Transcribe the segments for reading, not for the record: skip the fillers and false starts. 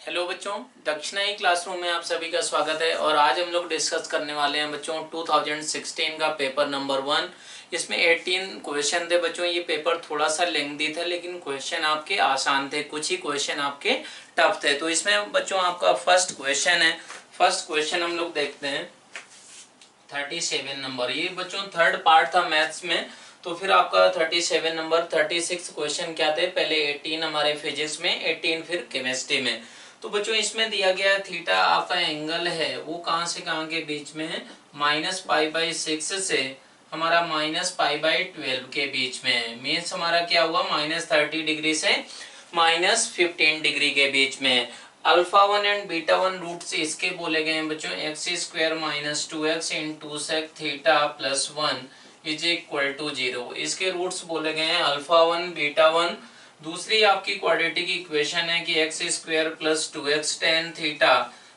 Hello बच्चों, दक्षिणाई classroom में आप सभी का स्वागत है। और आज हम लोग डिस्कस करने वाले हैं बच्चों 2016 का पेपर नंबर 1। इसमें 18 क्वेश्चन थे बच्चों। ये पेपर थोड़ा सा लेंथी था लेकिन क्वेश्चन आपके आसान थे, कुछ ही क्वेश्चन आपके टफ थे। तो इसमें बच्चों आपका फर्स्ट क्वेश्चन है। फर्स्ट क्वेश्चन हम लोग देखते हैं 37 नंबर। ये बच्चों थर्ड पार्ट था मैथ्स में। तो फिर आपका 37 नंबर 36 क्वेश्चन क्या थे, पहले 18 हमारे फिजिक्स में, 18 फिर केमिस्ट्री में। तो बच्चों इसमें दिया गया थीटा आपका एंगल है वो कहां से कहां के बीच में है, -π/6 से हमारा -π/12 के बीच में है। मीन्स हमारा क्या हुआ, -30 डिग्री से -15 डिग्री के बीच में है। अल्फा 1 एंड बीटा 1 रूट से इसके बोले गए हैं बच्चों x² - 2x into sec theta plus 1 is equal to 0। इसके रूट्स बोले गए हैं अल्फा 1 बीटा 1। दूसरी आपकी क्वाड्रेटिक इक्वेशन है कि x² + 2x tan theta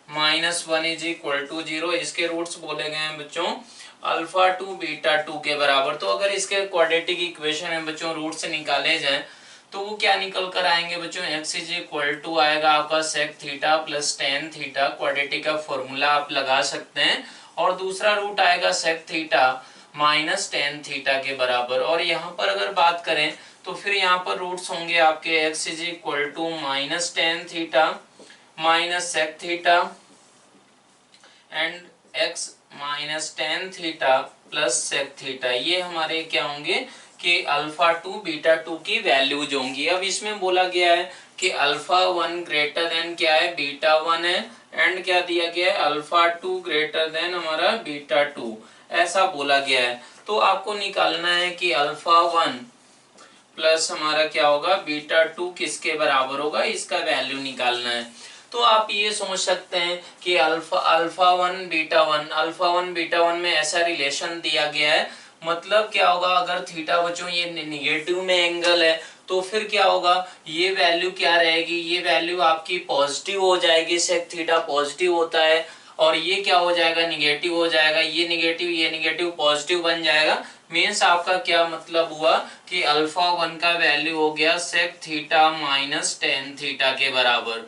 -1 is equal to 0। इसके रूट्स बोले गए हैं बच्चों अल्फा 2 बीटा 2 के बराबर। तो अगर इसके क्वाड्रेटिक इक्वेशन है बच्चों रूट से निकाले जाए तो वो क्या निकल कर आएंगे बच्चों, x इज इक्वल टू आएगा आपका sec theta plus tan theta. Quadratic का फॉर्मूला आप लगा सकते हैं। और दूसरा रूट आएगा sec theta minus tan theta के बराबर। और यहाँ पर अगर बात करें तो फिर यहाँ पर रूट्स होंगे आपके x is equal to minus tan theta minus sec theta and x minus tan theta plus sec theta. ये हमारे क्या होंगे कि अल्फा 2 बीटा 2 की वैल्यूज होंगी। अब इसमें बोला गया है कि अल्फा 1 ग्रेटर देन क्या है, बीटा 1 है। एंड क्या दिया गया है, अल्फा 2 ग्रेटर देन हमारा बीटा 2, ऐसा बोला गया है। तो आपको निकालना है कि अल्फा 1 प्लस हमारा क्या होगा बीटा 2 किसके बराबर होगा, इसका वैल्यू निकालना है। तो आप ये सोच सकते हैं कि अल्फा 1 बीटा 1 में ऐसा रिलेशन दिया गया है। मतलब क्या होगा, अगर थीटा बच्चों ये निगेटिव में एंगल है तो फिर क्या होगा, ये वैल्यू क्या रहेगी, ये वैल्यू आपकी पॉजिटिव हो जाएगी। सेक थीटा पॉजिटिव होता है और ये क्या हो जाएगा, निगेटिव हो जाएगा। ये निगेटिव पॉजिटिव बन जाएगा। मीन्स आपका क्या मतलब हुआ कि अल्फा 1 का वैल्यू हो गया sec theta minus tan theta के बराबर।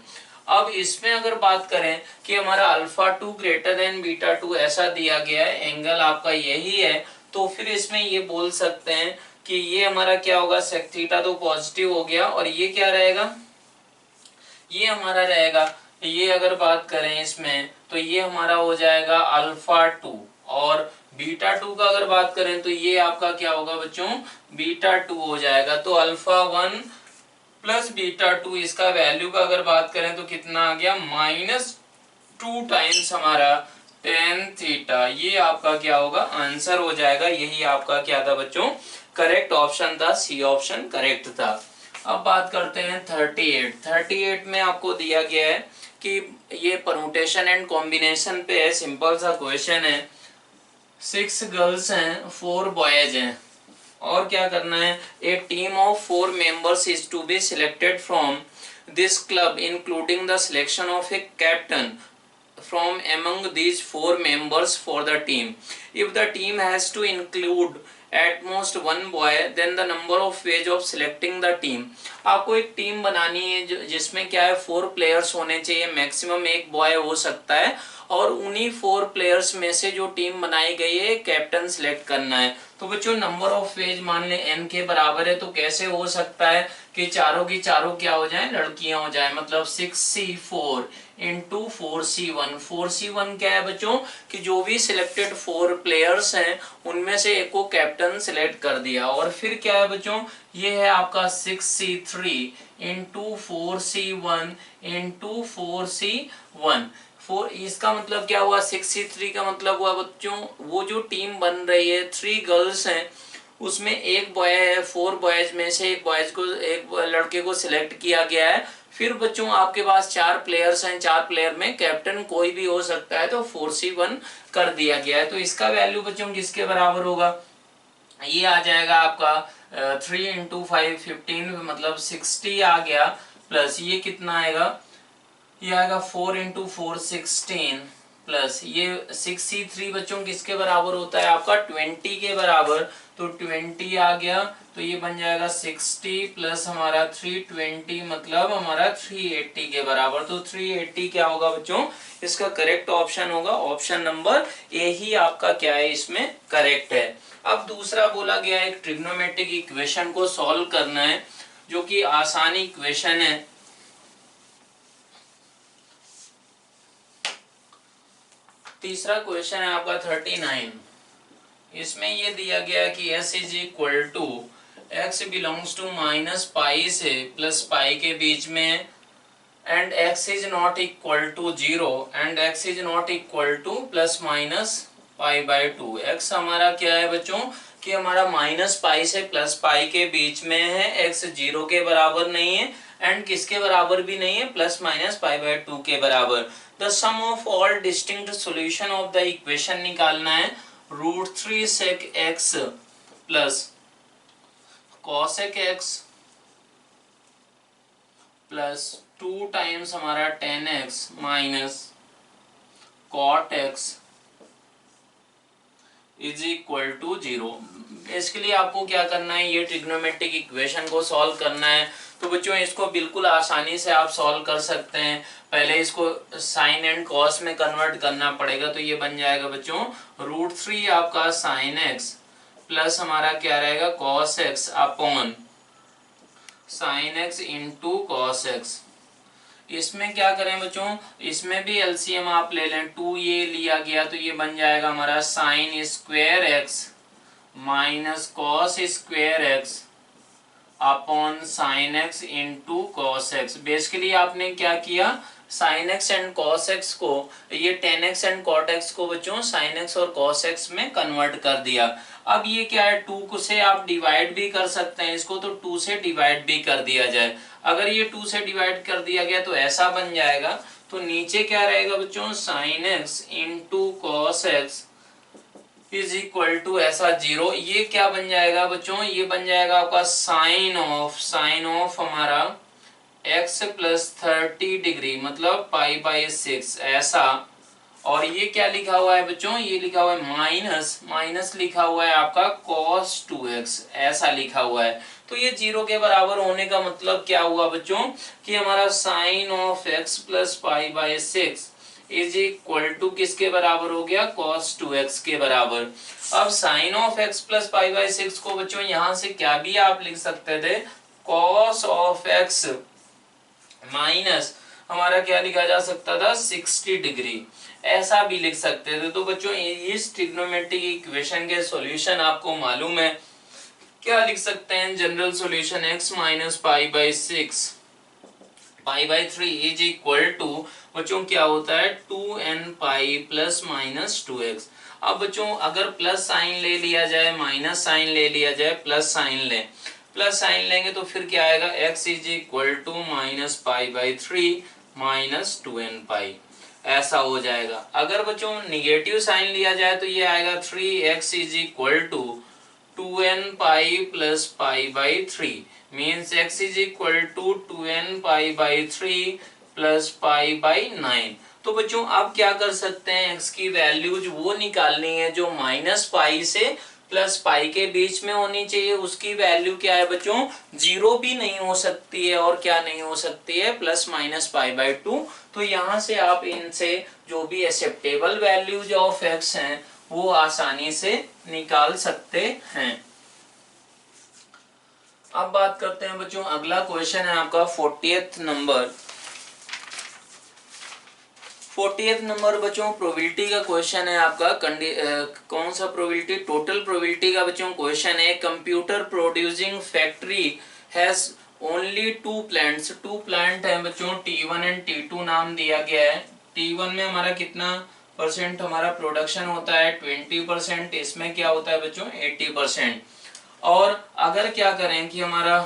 अब इसमें अगर बात करें कि हमारा अल्फा 2 ग्रेटर देन बीटा 2 ऐसा दिया गया है, एंगल आपका यही है, तो फिर इसमें ये बोल सकते हैं कि ये हमारा क्या होगा, सेक थीटा तो पॉजिटिव हो गया और ये क्या रहेगा, ये हमारा रहेगा, ये अगर बात करें इसमें तो ये हमारा हो जाएगा अल्फा 2। और बीटा 2 का अगर बात करें तो ये आपका क्या होगा बच्चों, बीटा 2 हो जाएगा। तो अल्फा 1 प्लस बीटा 2, इसका वैल्यू का अगर बात करें तो कितना आ गया, -2 टाइम्स हमारा टेन थीटा। ये आपका क्या होगा, आंसर हो जाएगा। यही आपका क्या था बच्चों, करेक्ट ऑप्शन था, सी ऑप्शन करेक्ट था। अब बात करते हैं 38 में आपको दिया गया है कि ये परमुटेशन एंड कॉम्बिनेशन पे है। सिंपल सा क्वेश्चन है, 6 गर्ल्स हैं 4 बॉयज हैं और क्या करना है, a team of 4 members is to be selected from this club including the selection of a captain from among these 4 members for the team. If the team has to include at most one boy, then the number of ways of selecting the team. आपको एक team बनानी है जिसमें क्या है 4 players होने चाहिए, maximum एक बॉय हो सकता है। और उन्हीं 4 प्लेयर्स में से जो टीम बनाई गई है कैप्टन सिलेक्ट करना है। तो बच्चों नंबर ऑफ वेज मान ले n के बराबर है, तो कैसे हो सकता है कि चारों की चारों क्या हो जाए, लड़कियां हो जाए। मतलब 6c4 इंटू 4c1। 4c1 क्या है बच्चों कि जो भी सिलेक्टेड 4 प्लेयर्स हैं उनमें से एक को कैप्टन सिलेक्ट कर दिया। और फिर क्या है बच्चों, ये है आपका 6c3 into 4c1 into 4c1। इसका मतलब क्या हुआ, 6c3 का मतलब हुआ बच्चों वो जो टीम बन रही है 3 गर्ल्स हैं उसमें एक बॉय है, 4 बॉयज में से एक लड़के को सिलेक्ट किया गया है। फिर बच्चों आपके पास 4 प्लेयर्स हैं, 4 प्लेयर में कैप्टन कोई भी हो सकता है, तो 4c1 कर दिया गया है। तो इसका वैल्यू बच्चों किसके बराबर होगा, ये आ जाएगा आपका 3 इंटू 5 15 मतलब 60 आ गया। प्लस ये कितना आएगा, ये आएगा 4 इंटू 4 16 प्लस ये 6c3 बच्चों किसके बराबर होता है आपका 20 के बराबर। तो 20 आ गया, तो ये बन जाएगा 60 प्लस हमारा 320 मतलब हमारा 380 के बराबर। तो 380 क्या होगा बच्चों, इसका करेक्ट ऑप्शन होगा ऑप्शन नंबर ए ही आपका क्या है इसमें करेक्ट है। अब दूसरा बोला गया एक ट्रिग्नोमेट्रिक इक्वेशन को सॉल्व करना है, जो कि आसानी इक्वेशन है। तीसरा क्वेश्चन है आपका 39। इसमें ये दिया गया कि s is equal to x belongs to minus pi से प्लस पाई के बीच में, and x is not equal to 0 and x is not equal to plus minus pi by 2। x हमारा क्या है बच्चों कि हमारा माइनस पाई से प्लस पाई के बीच में है, x 0 के बराबर नहीं है एंड किसके बराबर भी नहीं है, प्लस माइनस पाई बाय 2 के बराबर। The sum of all distinct solution of the equation निकालना है। √3 sec x plus cosec x plus 2 times हमारा tan x minus cot x is equal to 0। इसके लिए आपको क्या करना है, ये ट्रिग्नोमेट्रिक इक्वेशन को सॉल्व करना है। तो बच्चों इसको बिल्कुल आसानी से आप सॉल्व कर सकते हैं। पहले इसको साइन एंड कॉस में कन्वर्ट करना पड़ेगा, तो ये बन जाएगा बच्चों √3 आपका साइन एक्स प्लस हमारा क्या रहेगा cos x upon sine x into cos x. इसमें क्या करें बच्चों, इसमें भी एलसीएम आप ले लें, 2 ये लिया गया तो ये बन जाएगा हमारा sine square x minus cos square x upon sine x into cos x. Basically आपने क्या किया, sine x and cos x को, ये tan x and cot x को बच्चों साइन एक्स और कॉस एक्स में कन्वर्ट कर दिया। अब ये क्या है, 2 से आप डिवाइड भी कर सकते हैं इसको, तो 2 से डिवाइड भी कर दिया जाए। अगर ये 2 से डिवाइड कर दिया गया तो ऐसा बन जाएगा, तो नीचे क्या रहेगा बच्चों sine x into cos x is equal to ऐसा 0। ये क्या बन जाएगा बच्चों, ये बन जाएगा आपका साइन ऑफ हमारा x प्लस 30 डिग्री मतलब पाई बाई 6 ऐसा। और ये क्या लिखा हुआ है बच्चों, ये लिखा हुआ है माइनस लिखा हुआ है आपका cos 2x ऐसा लिखा हुआ है। तो ये 0 के बराबर होने का मतलब क्या हुआ बच्चों कि हमारा sine of x plus pi by 6 is equal to किसके बराबर हो गया, cos 2x के बराबर। अब sine of x plus pi by 6 को बच्चों यहां से क्या भी आप लिख सकते थे, cos ऑफ x माइनस हमारा क्या लिखा जा सकता था 60 डिग्री ऐसा भी लिख सकते थे। तो बच्चों इस ट्रिग्नोमेट्रिक इक्वेशन के सॉल्यूशन आपको मालूम है, क्या लिख सकते हैं general solution x minus pi by 6 pi by 3 is equal to बच्चों क्या होता है 2n pi plus minus 2x। अब बच्चों अगर प्लस साइन ले लिया जाए, माइनस साइन ले लिया जाए, प्लस साइन ले, प्लस साइन लेंगे तो फिर क्या आएगा x is equal to minus pi by 3 minus 2n pi ऐसा हो जाएगा। अगर बच्चों निगेटिव साइन लिया जाए तो ये आएगा 3x is equal to 2n pi plus pi by 3 means x is equal to 2n pi by 3 plus pi by 9। तो बच्चों आप क्या कर सकते हैं, x की वैल्यूज वो निकालनी है जो माइनस पाई से प्लस पाई के बीच में होनी चाहिए। उसकी वैल्यू क्या है बच्चों, 0 भी नहीं हो सकती है और क्या नहीं हो सकती है, प्लस माइनस पाई बाई 2। तो यहाँ से आप इनसे जो भी एक्सेप्टेबल वैल्यूज ऑफ x हैं वो आसानी से निकाल सकते हैं। अब बात करते हैं बच्चों, अगला क्वेश्चन है आपका 40th नंबर। 40th नंबर बच्चों प्रोबेबिलिटी का क्वेश्चन है आपका। कौन सा प्रोबेबिलिटी, टोटल प्रोबेबिलिटी का बच्चों क्वेश्चन है। Computer producing factory has only 2 plants, 2 plant है बच्चों, T1 एंड T2 नाम दिया गया है। T1 में हमारा कितना परसेंट हमारा प्रोडक्शन होता है 20%, इसमें क्या होता है बच्चों 80%। और अगर क्या करें कि हमारा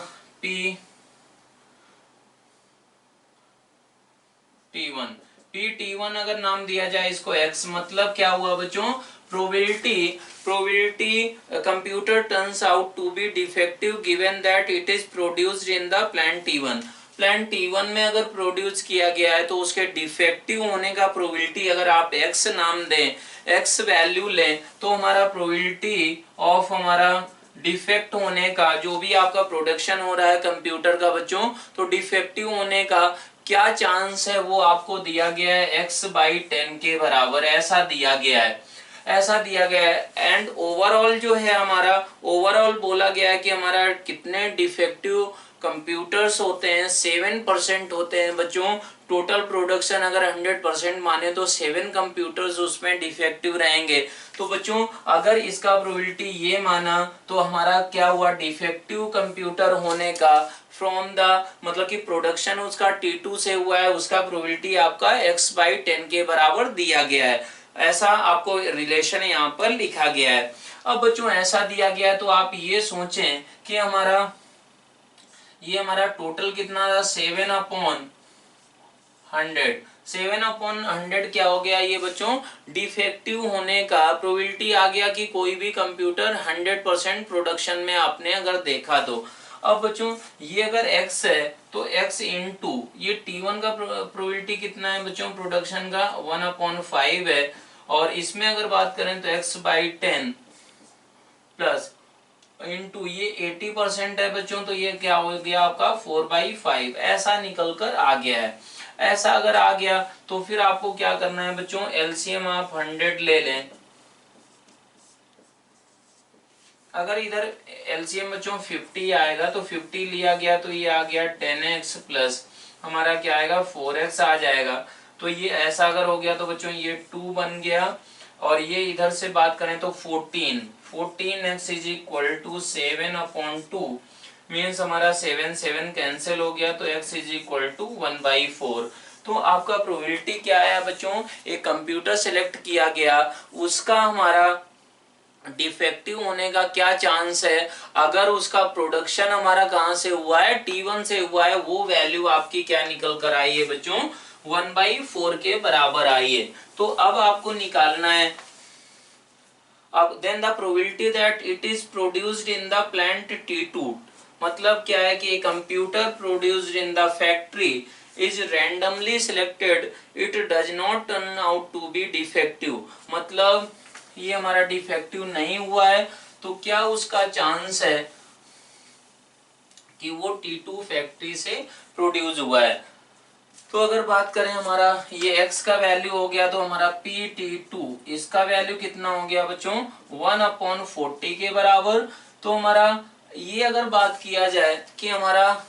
T1 अगर नाम दिया जाए इसको x, मतलब क्या हुआ बच्चों probability computer turns out to be defective given that it is produced in the plant T1। Plant T1 में अगर प्रोड्यूस किया गया है तो उसके डिफेक्टिव होने का प्रोबेबिलिटी अगर आप x नाम दें, x वैल्यू लें, तो हमारा प्रोबेबिलिटी ऑफ हमारा डिफेक्ट होने का, जो भी आपका प्रोडक्शन हो रहा है कंप्यूटर का बच्चों, तो डिफेक्टिव होने का क्या चांस है वो आपको दिया गया है x/10 के बराबर, ऐसा दिया गया है, ऐसा दिया गया है। एंड ओवरऑल जो है हमारा, ओवरऑल बोला गया है कि हमारा कितने डिफेक्टिव कंप्यूटर्स होते हैं, 7% होते हैं बच्चों। टोटल प्रोडक्शन अगर 100% माने तो 7 कंप्यूटर्स उसमें डिफेक्टिव रहेंगे। तो बच्चों अगर इसका प्रोबेबिलिटी ये माना तो हमारा क्या हुआ, डिफेक्टिव कंप्यूटर होने का फ्रॉम द, मतलब कि प्रोडक्शन उसका T2 से हुआ है, उसका प्रोबेबिलिटी आपका x/10 के बराबर दिया गया है। ऐसा आपको रिलेशन यहाँ पर लिखा गया है। अब बच्चों ऐसा दिया गया है तो आप ये सोचें कि हमारा टोटल कितना था, 7/100। 7/100 क्या हो गया ये बच्चों, डिफेक्टिव होने का प्रोबेबिलिटी आ गया कि कोई भी कंप्यूटर 100% प्रोडक्शन में आपने अगर देखा तो। अब बच्चों ये अगर x है तो x इंटू ये T1 का प्रोबेबिलिटी कितना है बच्चों प्रोडक्शन का, 1/5 है। और इसमें अगर बात करें तो x/10 प्लस इंटू ये 80% है बच्चों, तो ये क्या हो गया आपका 4/5, ऐसा निकल कर आ गया है। ऐसा अगर आ गया तो फिर आपको क्या करना है बच्चों, एलसीएम आप 100 ले लें। अगर इधर एलसीएम बच्चों 50 आएगा तो 50 लिया गया तो ये आ गया 10x प्लस हमारा क्या आएगा 4x आ जाएगा। तो ये ऐसा अगर हो गया तो बच्चों ये 2 बन गया। और ये इधर से बात करें तो 14x is equal to 7/2 means हमारा 7 कैंसिल हो गया तो x इज इक्वल टू 1/4। तो आपका प्रोबेबिलिटी क्या है बच्चों, एक कंप्यूटर सिलेक्ट किया गया, उसका हमारा डिफेक्टिव होने का क्या चांस है, अगर उसका प्रोडक्शन हमारा कहां से हुआ है, T1 से हुआ है, वो वैल्यू आपकी क्या निकल कर आई है बच्चों, 1/4 के बराबर आई है। तो अब आपको निकालना है, अब then the probability that it is produced in the plant T2, मतलब क्या है कि computer produced in the factory is randomly selected, it does not turn out to be defective, मतलब ये हमारा डिफेक्टिव नहीं हुआ है तो क्या उसका चांस है कि वो T2 फैक्ट्री से प्रोड्यूस हुआ है। तो अगर बात करें हमारा ये x का वैल्यू हो गया तो हमारा PT2 इसका वैल्यू कितना हो गया बच्चों 1/40 के बराबर। तो हमारा ये अगर बात किया जाए कि हमारा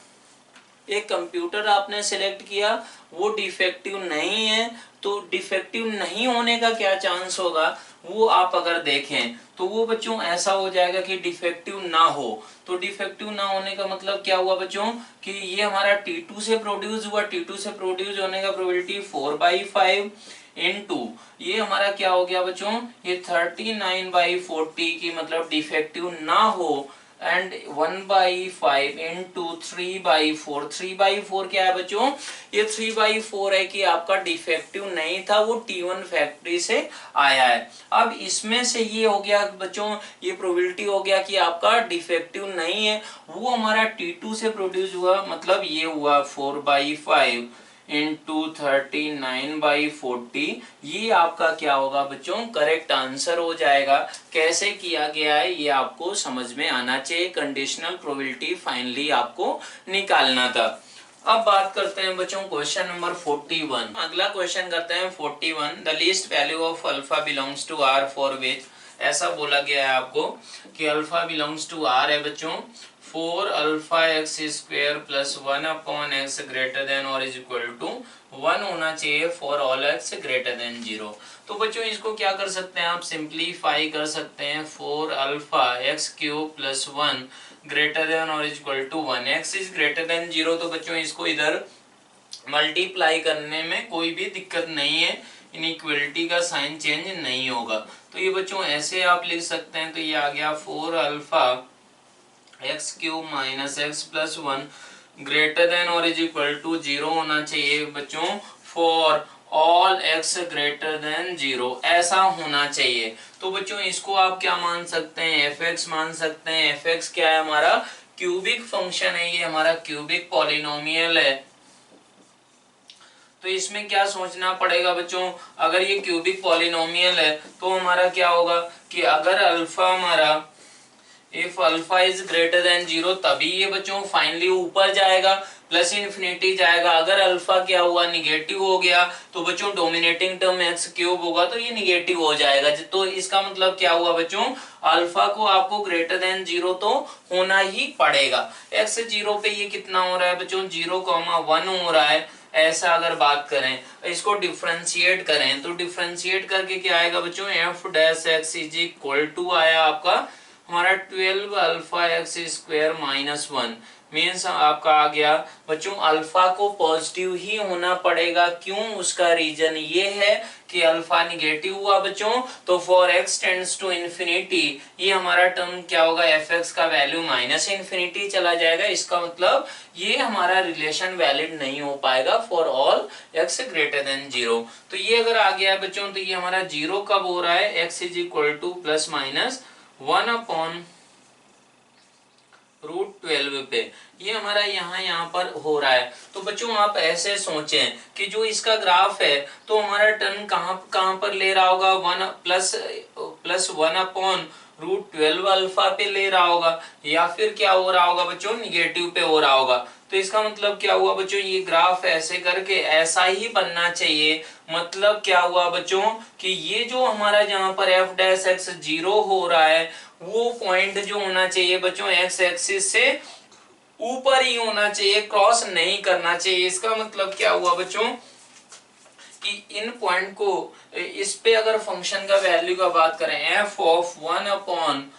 एक कंप्यूटर आपने सिलेक्ट किया वो डिफेक्टिव नहीं है, तो डिफेक्टिव नहीं होने का क्या चांस होगा वो आप अगर देखें तो वो बच्चों ऐसा हो जाएगा कि डिफेक्टिव ना हो। तो डिफेक्टिव ना होने का मतलब क्या हुआ बच्चों कि ये हमारा T2 से प्रोड्यूस हुआ, T2 से प्रोड्यूस होने का प्रोबेबिलिटी 4/5 इनटू ये हमारा क्या हो गया बच्चों, ये 39/40 की मतलब डिफेक्टिव ना हो, एंड 1/5 इंटू 3/4, 3/4 क्या है बच्चों, ये 3/4 है कि आपका डिफेक्टिव नहीं था, वो T1 फैक्ट्री से आया है। अब इसमें से ये हो गया बच्चों, ये प्रोबेबिलिटी हो गया कि आपका डिफेक्टिव नहीं है, वो हमारा T2 से प्रोड्यूस हुआ, मतलब ये हुआ 4/5 इंटू 39/40, ये आपका क्या होगा बच्चों करेक्ट आंसर हो जाएगा। कैसे किया गया है ये आपको समझ में आना चाहिए, कंडीशनल प्रोबेबिलिटी फाइनली आपको निकालना था। अब बात करते हैं बच्चों क्वेश्चन नंबर 41। अगला क्वेश्चन करते हैं 41, the least value of alpha belongs to R for which, ऐसा बोला गया है आपको कि अल्फा बिलोंग्स टू आर है बच्चों, 4 alpha x square plus 1/x greater than or is equal to 1 होना चाहिए for all x greater than 0। तो बच्चों इसको क्या कर सकते हैं आप, सिंप्लीफाई कर सकते हैं, 4 alpha x cube plus 1 greater than or is equal to 1, x is greater than 0। तो बच्चों इसको इधर मल्टीप्लाई करने में कोई भी दिक्कत नहीं है, इनइक्वलिटी का साइन चेंज नहीं होगा। तो ये बच्चों ऐसे आप लिख सकते हैं, तो ये आ गया 4 alpha x cube minus x plus 1 greater than or is equal to 0 होना चाहिए बच्चों for all x greater than 0, ऐसा होना चाहिए। तो बच्चों इसको आप क्या मान सकते हैं, fx मान सकते हैं। fx क्या है हमारा क्यूबिक फंक्शन है, ये हमारा क्यूबिक पॉलिनोमियल है। तो इसमें क्या सोचना पड़ेगा बच्चों, अगर ये क्यूबिक पॉलिनोमियल है तो हमारा क्या होगा कि अगर अल्फा हमारा if alpha is greater than 0 तभी ये बच्चों फाइनली ऊपर जाएगा, प्लस इन्फिनिटी जाएगा। अगर अल्फा क्या हुआ, निगेटिव हो गया, तो बच्चों डोमिनेटिंग टर्म एक्स क्यूब होगा तो ये निगेटिव हो जाएगा। तो इसका मतलब क्या हुआ बच्चों, अल्फा को आपको ग्रेटर देन 0 तो होना ही पड़ेगा। एक्स 0 पे ये कितना हो रहा है बच्चों, 0,1 हो रहा है। ऐसा अगर बात करें, इसको डिफरेंशिएट करें तो डिफरेंशिएट करके क्या आएगा बच्चों, f dash x is equal to आया आपका हमारा 12 alpha x square minus 1। Means आपका आ गया बच्चों अल्फा को पॉजिटिव ही होना पड़ेगा। क्यों, उसका रीजन ये है कि अल्फा निगेटिव हुआ बच्चों तो for x tends to infinity ये हमारा टर्म क्या होगा, एफ एक्स का वैल्यू माइनस इन्फिनिटी चला जाएगा। इसका मतलब ये हमारा रिलेशन वैलिड नहीं हो पाएगा for all x greater than 0। तो ये अगर आ गया है बच्चों तो ये हमारा 0 कब हो रहा है, x is equal to plus minus 1 upon √12 पे, ये हमारा यहाँ पर हो रहा है। तो बच्चों आप ऐसे सोचें कि जो इसका ग्राफ है तो हमारा टर्म कहाँ पर ले रहा होगा, 1 अपॉन √12 अल्फा पे ले रहा होगा, या फिर क्या हो रहा होगा बच्चों, निगेटिव पे हो रहा होगा। तो इसका मतलब क्या हुआ बच्चों, ये ग्राफ ऐसे करके ऐसा ही बनना चाहिए। मतलब क्या हुआ बच्चों कि ये जो हमारा जहां पर एफ डैश एक्स 0 हो रहा है वो पॉइंट जो होना चाहिए बच्चों एक्स एक्सिस से ऊपर ही होना चाहिए, क्रॉस नहीं करना चाहिए। इसका मतलब क्या हुआ बच्चों कि इन पॉइंट को, इस पे अगर फंक्शन का वैल्यू का बात करें एफ ऑफ 1 अपॉन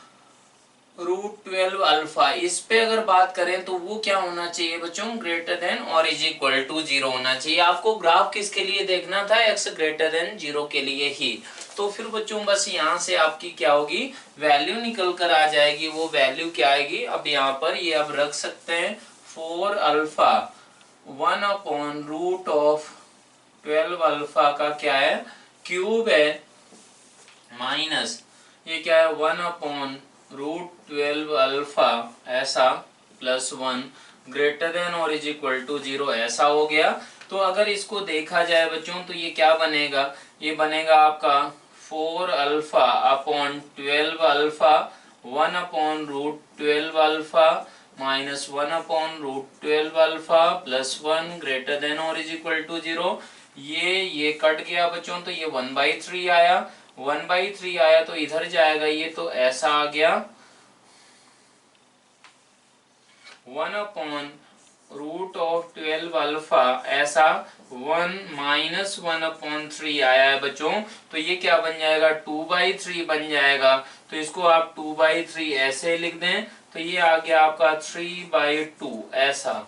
√12 अल्फा, इस पे अगर बात करें तो वो क्या होना चाहिए बच्चों, greater than or is equal to 0 होना चाहिए। आपको ग्राफ किसके लिए देखना था, एक्स ग्रेटर देन 0 के लिए ही। तो फिर बच्चों बस यहाँ से आपकी क्या होगी, वैल्यू निकल कर आ जाएगी। वो वैल्यू क्या आएगी, अब यहाँ पर ये अब रख सकते हैं 4 अल्फा 1 अपॉन √12 अल्फा का क्या है, क्यूब है, माइनस ये क्या है 1 अपॉन √12 अल्फा ऐसा plus 1 greater than or is equal to 0 ऐसा हो गया। तो अगर इसको देखा जाए बच्चों तो ये क्या बनेगा, ये बनेगा आपका 4 alpha upon 12 alpha 1 upon √12 alpha minus 1 upon √12 alpha plus 1 greater than or is equal to 0। ये कट गया बच्चों तो ये 1/3 आया, 1/3 आया तो इधर जाएगा ये, तो ऐसा आ गया 1 अपॉन √12 अल्फा ऐसा 1 माइनस 1 अपॉन 3 आया है बच्चों। तो ये क्या बन जाएगा, 2/3 बन जाएगा। तो इसको आप 2/3 ऐसे लिख दें तो ये आ गया आपका 3/2 ऐसा।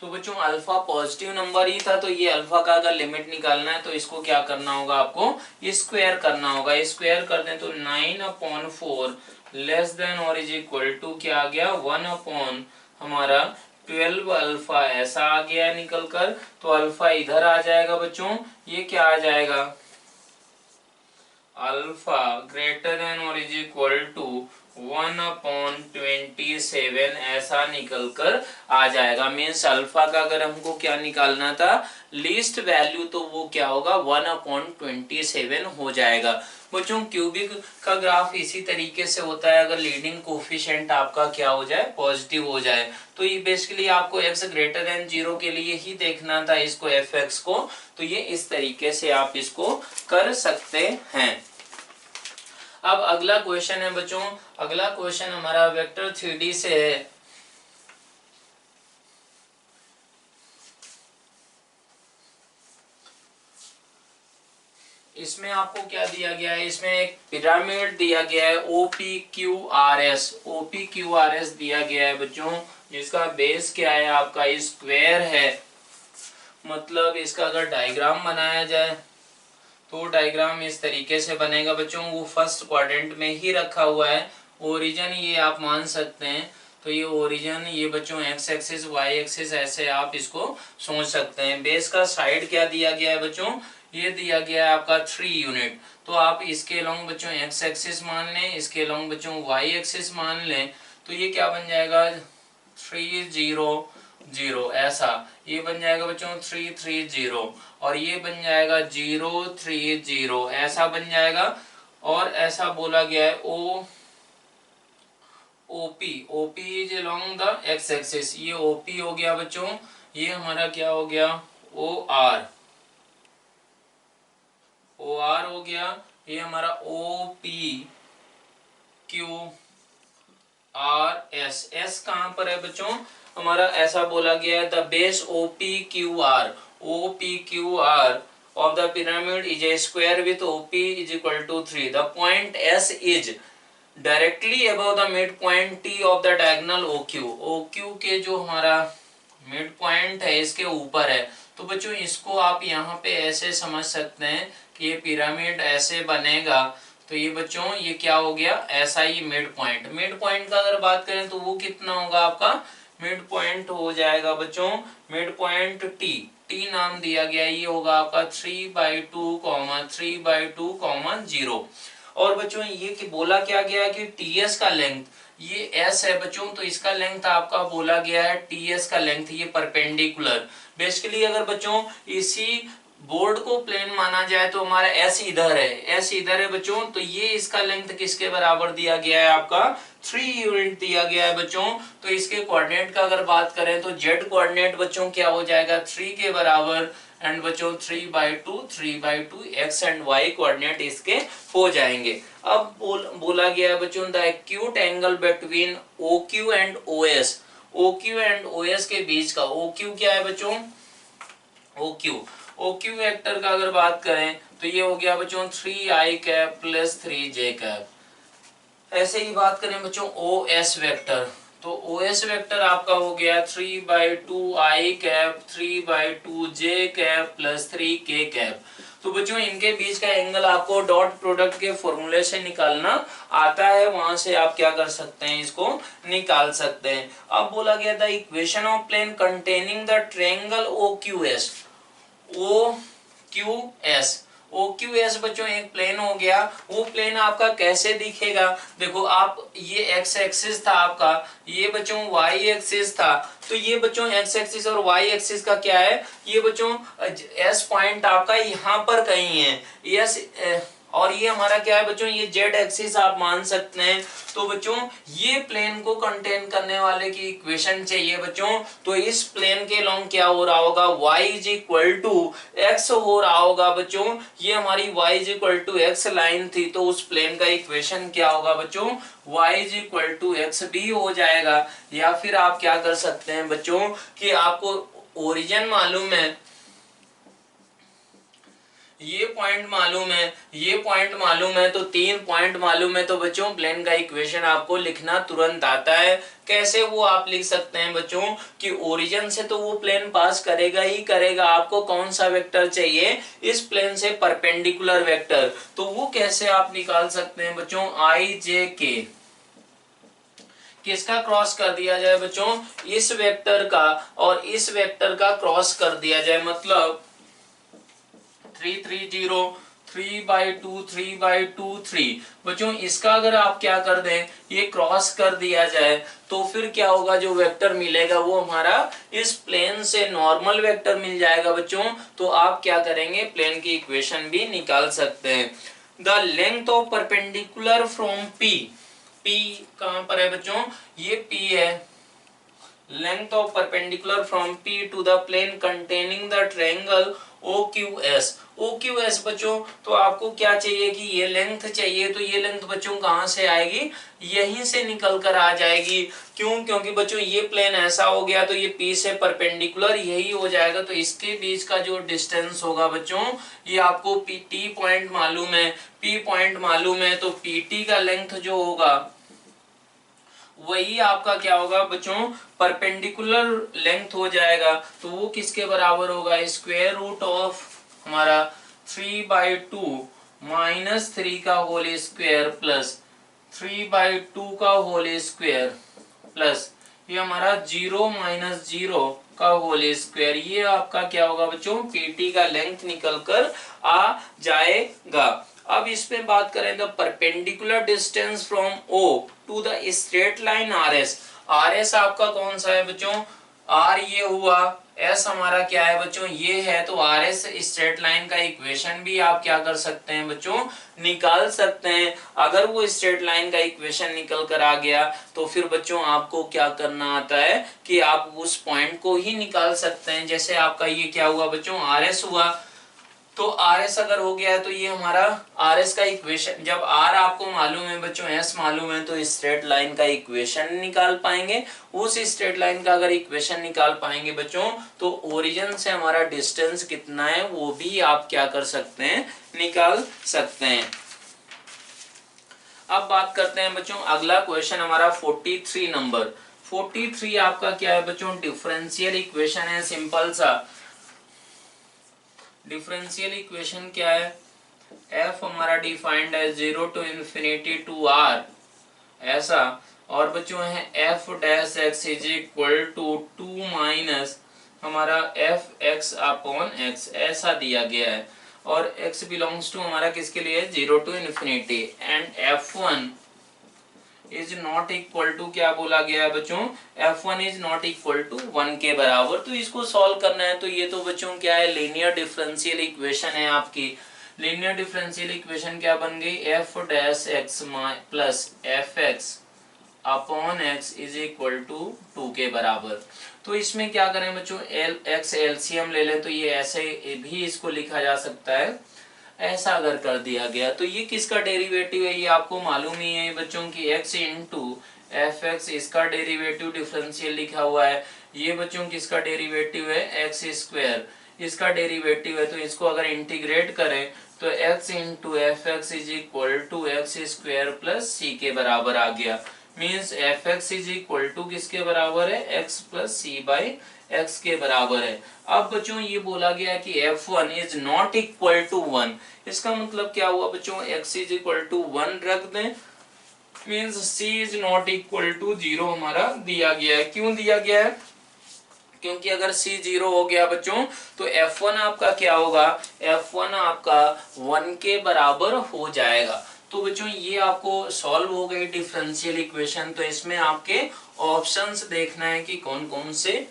तो बच्चों अल्फा पॉजिटिव नंबर ही था, तो ये अल्फा का अगर लिमिट निकालना है तो इसको क्या करना होगा, आपको स्क्वायर करना होगा। स्क्वायर कर दें तो 9/4 less than or is equal to क्या आ गया 1 अपॉन हमारा 12 अल्फा ऐसा आ गया निकल कर। तो अल्फा इधर आ जाएगा बच्चों, ये क्या आ जाएगा, alpha greater than or is equal to 1/27 ऐसा निकल कर आ जाएगा। मीन्स अल्फा का अगर हमको क्या निकालना था, लीस्ट वैल्यू, तो वो क्या होगा 1/27 हो जाएगा। बच्चों क्यूबिक का ग्राफ इसी तरीके से होता है, अगर लीडिंग कोफिशिएंट आपका क्या हो जाए, पॉजिटिव हो जाए। तो ये बेसिकली आपको एक्स ग्रेटर देन 0 के लिए ही देखना था इसको, एफ एक्स को। तो ये इस तरीके से आप इसको कर सकते हैं। अब अगला क्वेश्चन है बच्चों, अगला क्वेश्चन हमारा वेक्टर 3D से है। इसमें आपको क्या दिया गया है, इसमें एक पिरामिड दिया गया है OPQRS, OPQRS दिया गया है बच्चों, जिसका बेस क्या है आपका स्क्वायर है। मतलब इसका अगर डायग्राम बनाया जाए तो डायग्राम इस तरीके से बनेगा बच्चों, वो फर्स्ट क्वाड्रेंट में ही रखा हुआ है। ओरिजिन ये आप मान सकते हैं, तो ये ओरिजिन ये बच्चों एक्स एक्सिस वाई एक्सिस ऐसे आप इसको सोच सकते हैं। बेस का साइड क्या दिया गया है बच्चों, ये दिया गया है आपका 3 यूनिट। तो आप इसके लॉन्ग बच्चों एक्स एक्सिस मान लें, इसके लॉन्ग बच्चों वाई एक्सिस मान लें, तो ये क्या बन जाएगा 3 0 0 ऐसा। ये बन जाएगा बच्चों 3 3 0 और ये बन जाएगा 0 3 0 ऐसा बन जाएगा। और ऐसा बोला गया है OP is along the x axis, ये OP हो गया बच्चों, ये हमारा क्या हो गया OR हो गया, ये हमारा OPQRS कहाँ पर है बच्चों, हमारा ऐसा बोला गया है the base OPQR of the pyramid is a square with OP is equal to 3. The point S is directly above the midpoint T of the diagonal OQ के जो हमारा मिड पॉइंट है इसके ऊपर है। तो बच्चों इसको आप यहाँ पे ऐसे समझ सकते हैं कि ये पिरामिड ऐसे बनेगा। तो ये बच्चों ये क्या हो गया, ऐसा ही मिड पॉइंट का अगर बात करें तो वो कितना होगा आपका, मिड पॉइंट हो जाएगा बच्चों, मिड पॉइंट टी नाम दिया गया, ये होगा आपका 3/2, 0। और बच्चों ये कि बोला क्या गया कि टीएस का लेंथ, ये एस है बच्चों, तो इसका लेंथ आपका बोला गया है टीएस का लेंथ, ये परपेंडिकुलर। बेसिकली अगर बच्चों इसी बोर्ड को प्लेन माना जाए तो हमारा एस इधर है बच्चों, तो ये इसका लेंथ किसके बराबर दिया गया है आपका 3 यूनिट दिया गया है बच्चों। तो इसके कोऑर्डिनेट का अगर बात करें तो जेड कोऑर्डिनेट बच्चों क्या हो जाएगा 3 के बराबर, एंड बच्चों 3/2 एक्स एंड वाई कोऑर्डिनेट इसके हो जाएंगे। अब बोला गया है बच्चों the acute angle between OQ and OS के बीच का, OQ क्या है बच्चों, OQ वेक्टर का अगर बात करें तो ये हो गया बच्चों 3i cap plus 3j cap. ऐसे ही बात करें बच्चों OS वेक्टर, तो OS वेक्टर आपका हो गया 3/2i cap 3/2j cap plus 3k cap. तो बच्चों इनके बीच का एंगल आपको डॉट प्रोडक्ट के फॉर्मूले से निकालना आता है, वहां से आप क्या कर सकते हैं, इसको निकाल सकते हैं। अब बोला गया the equation of plane containing the triangle OQS बच्चों एक प्लेन हो गया, वो प्लेन आपका कैसे दिखेगा, देखो आप ये एक्स एक्सिस था आपका, ये बच्चों वाई एक्सिस था, तो ये बच्चों एक्स एक्सिस और वाई एक्सिस का क्या है, ये बच्चों एस पॉइंट आपका यहाँ पर कहीं है, यस, और ये हमारा क्या है बच्चों, ये जेड एक्सिस आप मान सकते हैं। तो बच्चों ये प्लेन को कंटेन करने वाले की इक्वेशन चाहिए बच्चों, तो इस प्लेन के लॉन्ग क्या हो रहा होगा, y is equal to x हो रहा होगा बच्चों, ये हमारी y is equal to x line थी, तो उस प्लेन का इक्वेशन क्या होगा बच्चों, y is equal to x भी हो जाएगा। या फिर आप क्या कर सकते हैं बच्चों कि आपको ओरिजिन मालूम है, ये पॉइंट मालूम है, तो 3 पॉइंट मालूम है, तो बच्चों प्लेन का इक्वेशन आपको लिखना तुरंत आता है। कैसे वो आप लिख सकते हैं बच्चों कि ओरिजिन से तो वो प्लेन पास करेगा ही करेगा, आपको कौन सा वेक्टर चाहिए, इस प्लेन से परपेंडिकुलर वेक्टर, तो वो कैसे आप निकाल सकते हैं बच्चों, IJK किसका क्रॉस कर दिया जाए बच्चों, इस वेक्टर का और इस वेक्टर का क्रॉस कर दिया जाए, मतलब 3/2 बच्चों इसका अगर आप क्या कर दें, ये क्रॉस कर दिया जाए, तो फिर क्या होगा, जो वेक्टर मिलेगा वो हमारा इस प्लेन से नॉर्मल वेक्टर मिल जाएगा बच्चों। तो आप क्या करेंगे, प्लेन की इक्वेशन भी निकाल सकते हैं। The length of perpendicular from P कहां पर है बच्चों, ये P है, length of perpendicular from P to the plane containing the triangle OQS बच्चों, तो आपको क्या चाहिए कि ये लेंथ चाहिए, तो ये लेंथ बच्चों कहां से आएगी, यहीं से निकल कर आ जाएगी। क्यों, क्योंकि बच्चों ये प्लेन ऐसा हो गया तो ये P से परपेंडिकुलर यही हो जाएगा, तो इसके बीच का जो डिस्टेंस होगा बच्चों, ये आपको T पॉइंट मालूम है, P पॉइंट मालूम है, तो PT का लेंथ जो होगा वही आपका क्या होगा बच्चों, परपेंडिकुलर लेंथ हो जाएगा। तो वो किसके बराबर होगा, स्क्वायर रूट ऑफ हमारा 3/2 माइनस 3 का होल स्क्वायर प्लस 3/2 का होल स्क्वायर प्लस ये हमारा 0 माइनस 0 का होल स्क्वायर, ये आपका क्या होगा बच्चों, PT का लेंथ निकल कर आ जाएगा। अब इसमें बात करें तो perpendicular distance from O to the straight line RS आपका कौन सा है बच्चों, R ये हुआ, एस हमारा क्या है बच्चों, ये है, तो आर एस स्ट्रेट लाइन का इक्वेशन भी आप क्या कर सकते हैं बच्चों, निकाल सकते हैं। अगर वो स्ट्रेट लाइन का इक्वेशन निकल कर आ गया तो फिर बच्चों आपको क्या करना आता है कि आप उस पॉइंट को ही निकाल सकते हैं। जैसे आपका ये क्या हुआ बच्चों, आर एस हुआ, तो आर एस अगर हो गया है तो ये हमारा आर एस का इक्वेशन, जब आर आपको मालूम है बच्चों, एस मालूम है, तो स्ट्रेट लाइन का इक्वेशन निकाल पाएंगे। उस स्ट्रेट लाइन का अगर इक्वेशन निकाल पाएंगे बच्चों, तो ओरिजिन से हमारा डिस्टेंस कितना है वो भी आप क्या कर सकते हैं, निकाल सकते हैं। अब बात करते हैं बच्चों, अगला क्वेश्चन हमारा 43 नंबर। 43 आपका क्या है बच्चों, डिफरेंशियल इक्वेशन है, सिंपल सा डिफरेंशियल इक्वेशन क्या है, एफ हमारा डिफाइंड है 0 to infinity टू आर ऐसा, और बच्चों है f dash x is equal to 2 minus हमारा एफ एक्स अपॉन एक्स ऐसा दिया गया है, और x बिलोंग्स टू हमारा किसके लिए, 0 to infinity, and f1 is not equal to, क्या बोला गया है बच्चों, f1 is not equal to 1 के बराबर। तो इसको सॉल्व करना है, तो ये तो बच्चों क्या है, लीनियर डिफरेंशियल इक्वेशन है आपकी। लीनियर डिफरेंशियल इक्वेशन क्या बन गई, f dash x plus f x upon x is equal to 2 के बराबर। तो इसमें क्या करें बच्चों, एक्स एलसीएम ले लें, तो ये ऐसे भी इसको लिखा जा सकता है, ऐसा अगर कर दिया गया तो ये किसका डेरिवेटिव है, ये आपको मालूम ही है बच्चों की x इंटू एफ एक्स, इसका डेरिवेटिव डिफरेंशियल लिखा हुआ है। ये बच्चों किसका डेरिवेटिव है, एक्स स्क्वायर, इसका डेरिवेटिव है। तो इसको अगर इंटीग्रेट करें तो x into f x is equal to x square plus c के बराबर आ गया। Means f x is equal to किसके बराबर है, x plus c by x के बराबर है। अब बच्चों ये बोला गया कि f1 is not equal to 1, इसका मतलब क्या हुआ बच्चों, x इज इक्वल टू 1 रख दें, means c is not equal to 0 हमारा दिया गया है। क्यों दिया गया है, क्योंकि अगर c 0 हो गया बच्चों तो f1 आपका क्या होगा, f1 आपका 1 के बराबर हो जाएगा। तो बच्चों ये आपको सॉल्व हो गई डिफरेंशियल इक्वेशन। तो इसमें आपके ऑप्शंस देखना है कि कौन कौन से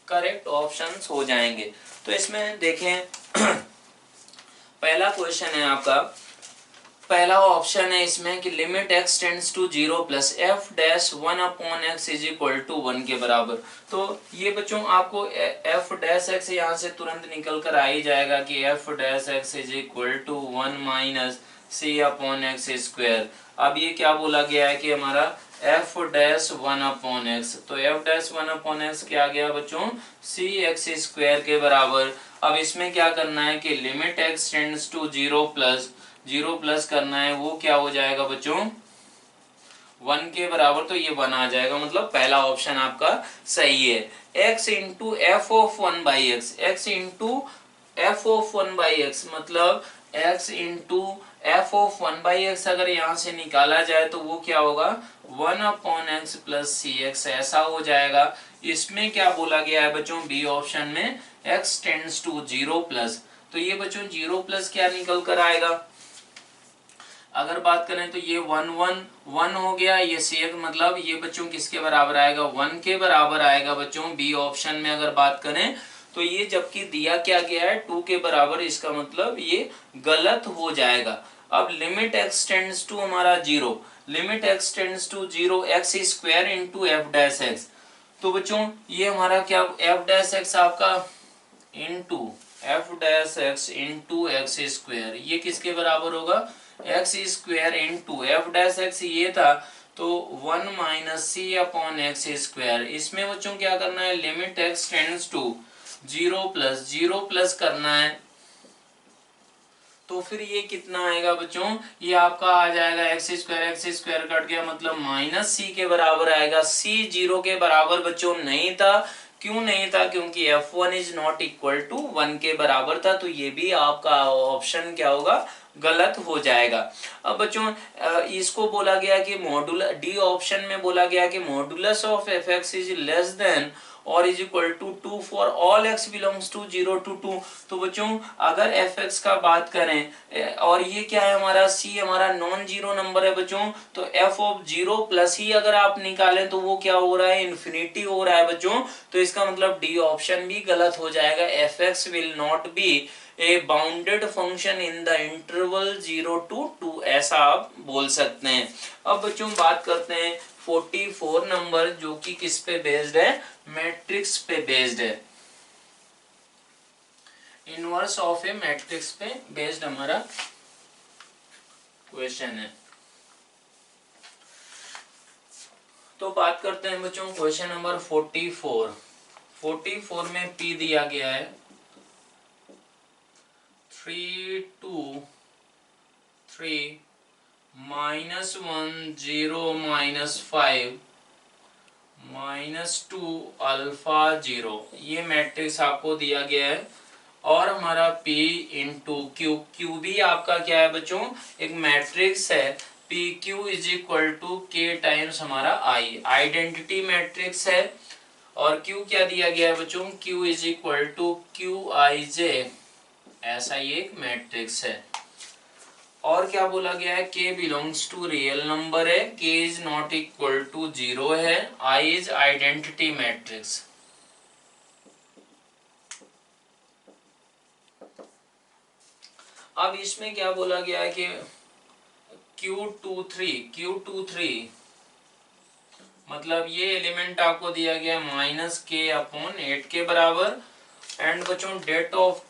करेक्ट ऑप्शंस हो जाएंगे। तो इसमें देखें पहला क्वेश्चन है आपका, पहला ऑप्शन है इसमें कि limit x tends to 0 plus f dash 1 upon x is equal to 1 के बराबर। तो ये बच्चों आपको एफ डैश एक्स यहाँ से तुरंत निकल कर आ ही जाएगा कि f dash x is equal to 1 minus c upon x square. अब ये क्या बोला गया है कि हमारा एफ डैश 1 अपॉन एक्स, तो एफ डैश 1 अपॉन एक्स क्या आ गया बच्चों, सी एक्स स्क्वायर के बराबर। अब इसमें क्या करना है कि limit x tends to 0 plus करना है, वो क्या हो जाएगा बच्चों, 1 के बराबर, तो ये 1 आ जाएगा, मतलब पहला ऑप्शन आपका सही है। x into F of 1 by x, x into F of 1 by x मतलब x into F of 1 by x अगर यहाँ से निकाला जाए तो वो क्या होगा, 1 अपॉन एक्स प्लस सी एक्स ऐसा हो जाएगा। इसमें क्या बोला गया है बच्चों, बी ऑप्शन में x टेंड्स टू 0 प्लस, तो ये बच्चों 0 प्लस क्या निकल कर आएगा, अगर बात करें तो ये 1 हो गया, ये सी एक्स मतलब ये बच्चों किसके बराबर आएगा, 1 के बराबर आएगा बच्चों बी ऑप्शन में अगर बात करें तो। ये जबकि दिया क्या गया है 2 के बराबर, इसका मतलब ये गलत हो जाएगा। अब लिमिट एक्स टेंड्स टू हमारा 0, limit x tends to 0 x square into f dash x, तो बच्चों ये हमारा क्या, एफ डैश एक्स आपका into f dash x into x square, ये किसके बराबर होगा, x square into f dash x ये था, तो 1 minus c upon x square. इसमें बच्चों क्या करना है, limit x tends to 0 plus करना है, तो फिर ये कितना आएगा बच्चों, ये आपका आ जाएगा एक्स स्क्वायर कट गया मतलब माइनस सी के बराबर आएगा। सी 0 के बराबर बच्चों नहीं था, क्यों नहीं था, क्योंकि f1 is not equal to 1 के बराबर था, तो ये भी आपका ऑप्शन क्या होगा, गलत हो जाएगा। अब बच्चों इसको बोला गया कि मॉड्यूलस, डी ऑप्शन में बोला गया कि modulus of f x is less than or is equal to 2 for all x belongs to 0 to 2। तो बच्चों अगर fx का बात करें और ये क्या है हमारा c हमारा नॉन जीरो नंबर है बच्चों, तो f ऑफ 0 प्लस ही अगर आप निकालें तो वो क्या हो रहा है, इन्फिनिटी हो रहा है बच्चों। तो इसका मतलब डी ऑप्शन भी गलत हो जाएगा, fx will not be a bounded function in the interval 0 to 2, ऐसा आप बोल सकते हैं। अब बच्चों बात करते हैं 44 नंबर, जो कि किस पे बेस्ड है, मैट्रिक्स पे बेस्ड है, इनवर्स ऑफ ए मैट्रिक्स पे बेस्ड हमारा क्वेश्चन है। तो बात करते हैं बच्चों क्वेश्चन नंबर 44। 44 में P दिया गया है 3 2 3 -1 0 -5 -2 अल्फा 0, ये मैट्रिक्स आपको दिया गया है। और हमारा P इंटू क्यू, क्यू भी आपका क्या है बच्चों, एक मैट्रिक्स है। P Q is equal to k times हमारा आई, आइडेंटिटी मैट्रिक्स है। और क्यू क्या दिया गया है बच्चों, q is equal to q i j, ऐसा ये एक मैट्रिक्स है। और क्या बोला गया है, k belongs to real number है, k is not equal to 0 है, I इज आइडेंटिटी मैट्रिक्स। अब इसमें क्या बोला गया है कि Q23 मतलब ये एलिमेंट आपको दिया गया -k/8 के बराबर। एंड बच्चों det of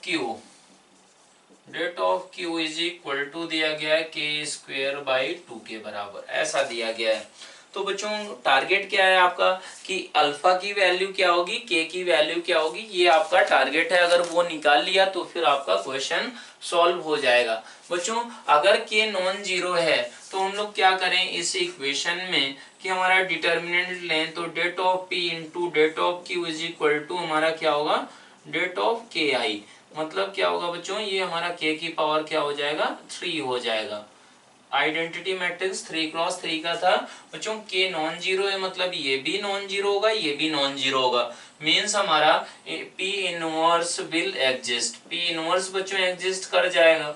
Q is equal to दिया गया है k² 2 के बराबर, ऐसा दिया गया है। तो बच्चों टारगेट क्या है आपका कि अल्फा की वैल्यू क्या होगी, k की वैल्यू क्या होगी, ये आपका टारगेट है। अगर वो निकाल लिया तो फिर आपका क्वेश्चन सॉल्व हो जाएगा। बच्चों अगर k नॉन जीरो है तो हम लोग क्या करें इस इक्वेशन में कि हमारा डिटर्मिनेंट लें, तो det of p into det of q is equal to हमारा क्या होगा, डेट ऑफ के आई। मतलब क्या होगा बच्चों, ये हमारा k की पावर क्या हो जाएगा, 3 हो जाएगा। आइडेंटिटी मैट्रिक्स 3x3 का था बच्चों, k नॉन जीरो है मतलब ये भी नॉन जीरो होगा, ये भी नॉन जीरो होगा। मीन्स हमारा p inverse will exist, p inverse बच्चों एग्जिस्ट कर जाएगा।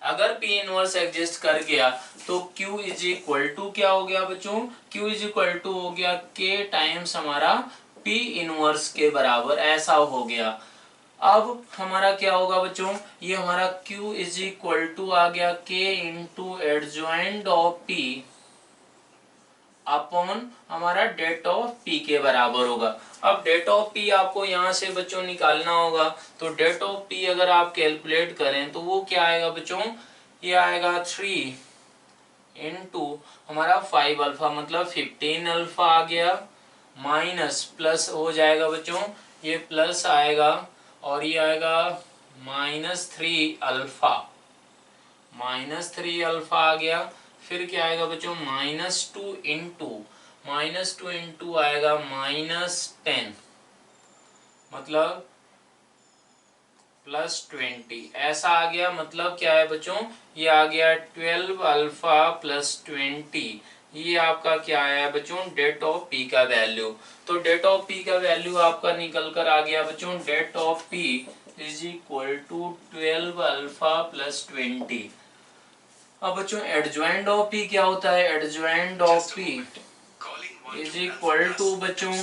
अगर P इनवर्स एग्जिस्ट कर गया तो Q इज इक्वल टू क्या हो गया बच्चों, Q इज इक्वल टू हो गया K टाइम्स हमारा P इनवर्स के बराबर, ऐसा हो गया। अब हमारा क्या होगा बच्चों, ये हमारा Q इज इक्वल टू आ गया K into adjoint of P upon हमारा डेट ऑफ P के बराबर होगा। अब डेट ऑफ P आपको यहाँ से बच्चों निकालना होगा, तो डेट ऑफ P अगर आप कैलकुलेट करें तो वो क्या आएगा बच्चों, ये आएगा 3 इंटू हमारा 5 अल्फा मतलब 15 अल्फा आ गया, माइनस प्लस हो जाएगा बच्चों, ये प्लस आएगा और ये आएगा -3 अल्फा, -3 अल्फा आ गया। फिर क्या आएगा बच्चों, -2 इंटू आएगा -10 मतलब +20, ऐसा आ गया। मतलब क्या है बच्चों, ये आ गया 12 अल्फा +20, ये आपका क्या आया बच्चों, डेट ऑफ P का वैल्यू। तो डेट ऑफ P का वैल्यू आपका निकल कर आ गया बच्चों, det of P is equal to 12 अल्फा +20। अब बच्चों एडजॉइंट ऑफ P क्या होता है, adjoint of P is equal to बच्चों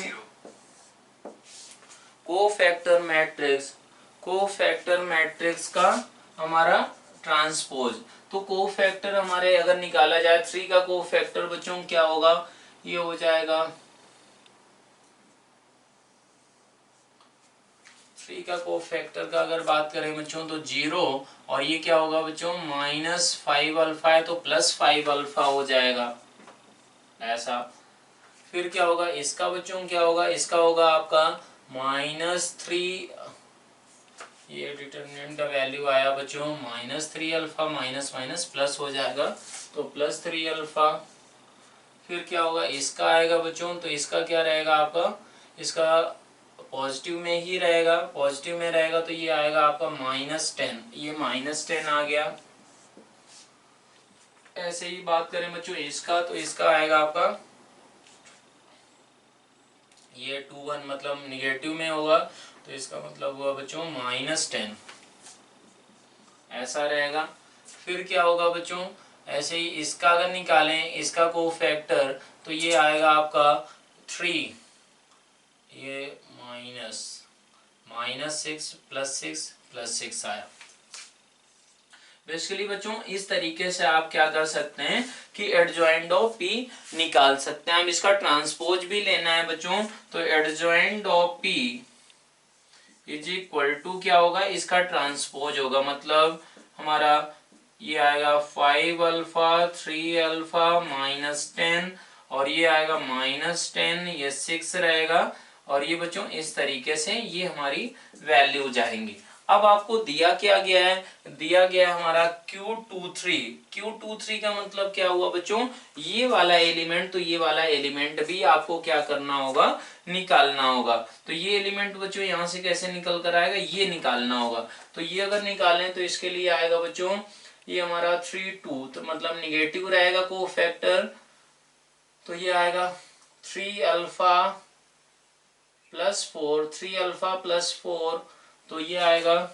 कोफैक्टर मैट्रिक्स का हमारा ट्रांसपोज। तो कोफैक्टर हमारे अगर निकाला जाए 3 का कोफैक्टर बच्चों क्या होगा, ये हो जाएगा 3 का कोफैक्टर का अगर बात करें बच्चों तो 0, और ये क्या होगा बच्चों -5 अल्फा है तो +5 अल्फा हो जाएगा, ऐसा। फिर क्या होगा इसका बच्चों, क्या होगा इसका होगा आपका -3, ये डिटरमिनेंट का वैल्यू आया बच्चों -3 अल्फा, माइनस माइनस प्लस हो जाएगा तो +3 अल्फा। फिर क्या होगा इसका आएगा बच्चों, तो इसका क्या रहेगा आपका, इसका पॉजिटिव में ही रहेगा, पॉजिटिव में रहेगा तो ये आएगा आपका -10, ये -10 आ गया। ऐसे ही बात करें बच्चों इसका, तो इसका आएगा आपका ये 2 1 मतलब निगेटिव में होगा, तो इसका मतलब हुआ बच्चों -10, ऐसा रहेगा। फिर क्या होगा बच्चों, ऐसे ही इसका अगर निकालें इसका कोफैक्टर, तो ये आएगा आपका 3, ये -6 + 6 आया। बेसिकली बच्चों इस तरीके से आप क्या कर सकते हैं कि एडजॉइंट ऑफ पी निकाल सकते हैं। हम इसका ट्रांसपोज भी लेना है बच्चों, तो adjoint of P is equal to क्या होगा, इसका ट्रांसपोज होगा, मतलब हमारा ये आएगा 5 अल्फा 3 अल्फा -10, और ये आएगा -10, ये 6 रहेगा, और ये बच्चों इस तरीके से ये हमारी वैल्यू जाएंगी। अब आपको दिया क्या गया है, दिया गया है हमारा Q23। Q23 का मतलब क्या हुआ बच्चों, ये वाला एलिमेंट, तो ये वाला एलिमेंट भी आपको क्या करना होगा, निकालना होगा। तो ये एलिमेंट बच्चों यहाँ से कैसे निकल कर आएगा, ये निकालना होगा। तो ये अगर निकालें तो इसके लिए आएगा बच्चों, ये हमारा 3 2, तो मतलब निगेटिव रहेगा कोफैक्टर, तो ये आएगा 3 अल्फा +4, 3 अल्फा +4, तो ये आएगा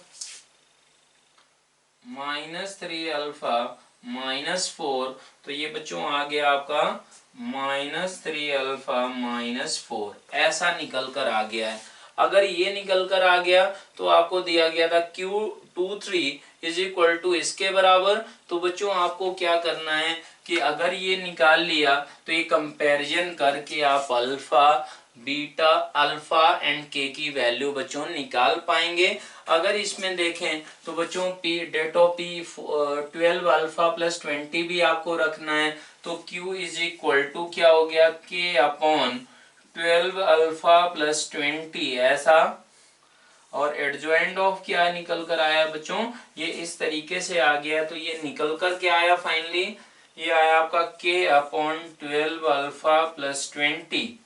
-3 अल्फा -4, तो ये बच्चों आ गया आपका -3 अल्फा -4, ऐसा निकल कर आ गया है। अगर ये निकल कर आ गया तो आपको दिया गया था Q23 इज इक्वल टू इसके बराबर। तो बच्चों आपको क्या करना है कि अगर ये निकाल लिया तो ये कंपैरिजन करके आप अल्फा बीटा अल्फा एंड के की वैल्यू बच्चों निकाल पाएंगे। अगर इसमें देखें तो बच्चों पी डेट ऑफ पी 12 अल्फा +20 भी आपको रखना है, तो Q इज इक्वल टू क्या हो गया, K अपॉन 12 अल्फा +20 ऐसा। और एडजॉइंट ऑफ क्या निकल कर आया बच्चों, ये इस तरीके से आ गया, तो ये निकल कर क्या आया फाइनली, ये आया आपका K अपॉन 12 अल्फा +20,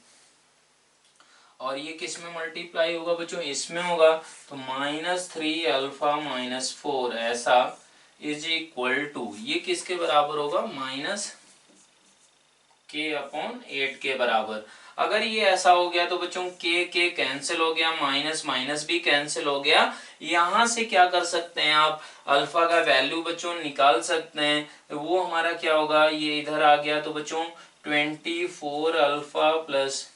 और ये किस में मल्टीप्लाई होगा बच्चों, इसमें होगा, तो -3 अल्फा -4 ऐसा इज इक्वल टू ये किसके बराबर होगा, -K/8 के बराबर। अगर ये ऐसा हो गया तो बच्चों के कैंसिल हो गया, माइनस माइनस भी कैंसिल हो गया। यहां से क्या कर सकते हैं आप, अल्फा का वैल्यू बच्चों निकाल सकते हैं। वो हमारा क्या होगा, ये इधर आ गया, तो बच्चों 24 अल्फा +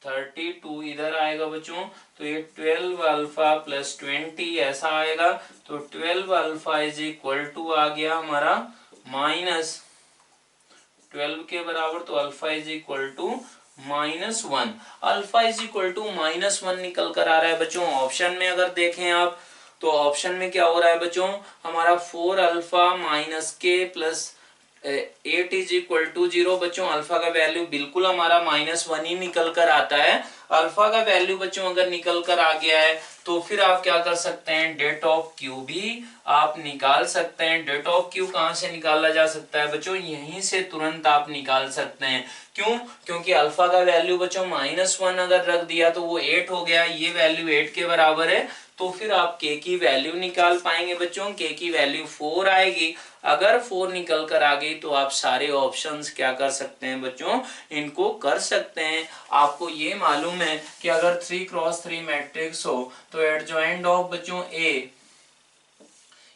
32 इधर आएगा बच्चों, तो ये 12 अल्फा +20 ऐसा आएगा। तो 12 अल्फा इज इक्वल टू आ गया हमारा -12 के बराबर, तो alpha is equal to -1। Alpha is equal to -1 निकल कर आ रहा है बच्चों। ऑप्शन में अगर देखें आप तो ऑप्शन में क्या हो रहा है बच्चों, हमारा 4 alpha -k + 8 is equal to 0। बच्चों अल्फा का वैल्यू बिल्कुल हमारा -1 ही निकल कर आता है। अल्फा का वैल्यू बच्चों अगर निकल कर आ गया है तो फिर आप क्या कर सकते हैं, डेट ऑफ क्यू भी आप निकाल सकते हैं। डेट ऑफ क्यू कहां से निकाला जा सकता है बच्चों, यहीं से तुरंत आप निकाल सकते हैं। क्यों, क्योंकि अल्फा का वैल्यू बच्चों -1 अगर रख दिया तो वो 8 हो गया, ये वैल्यू 8 के बराबर है, तो फिर आप के की वैल्यू निकाल पाएंगे बच्चों। के की वैल्यू 4 आएगी। अगर 4 निकल कर आ गई तो आप सारे ऑप्शंस क्या कर सकते हैं बच्चों, इनको कर सकते हैं। आपको ये मालूम है कि अगर 3x3 मैट्रिक्स हो तो एडजॉइंट ऑफ बच्चों ए,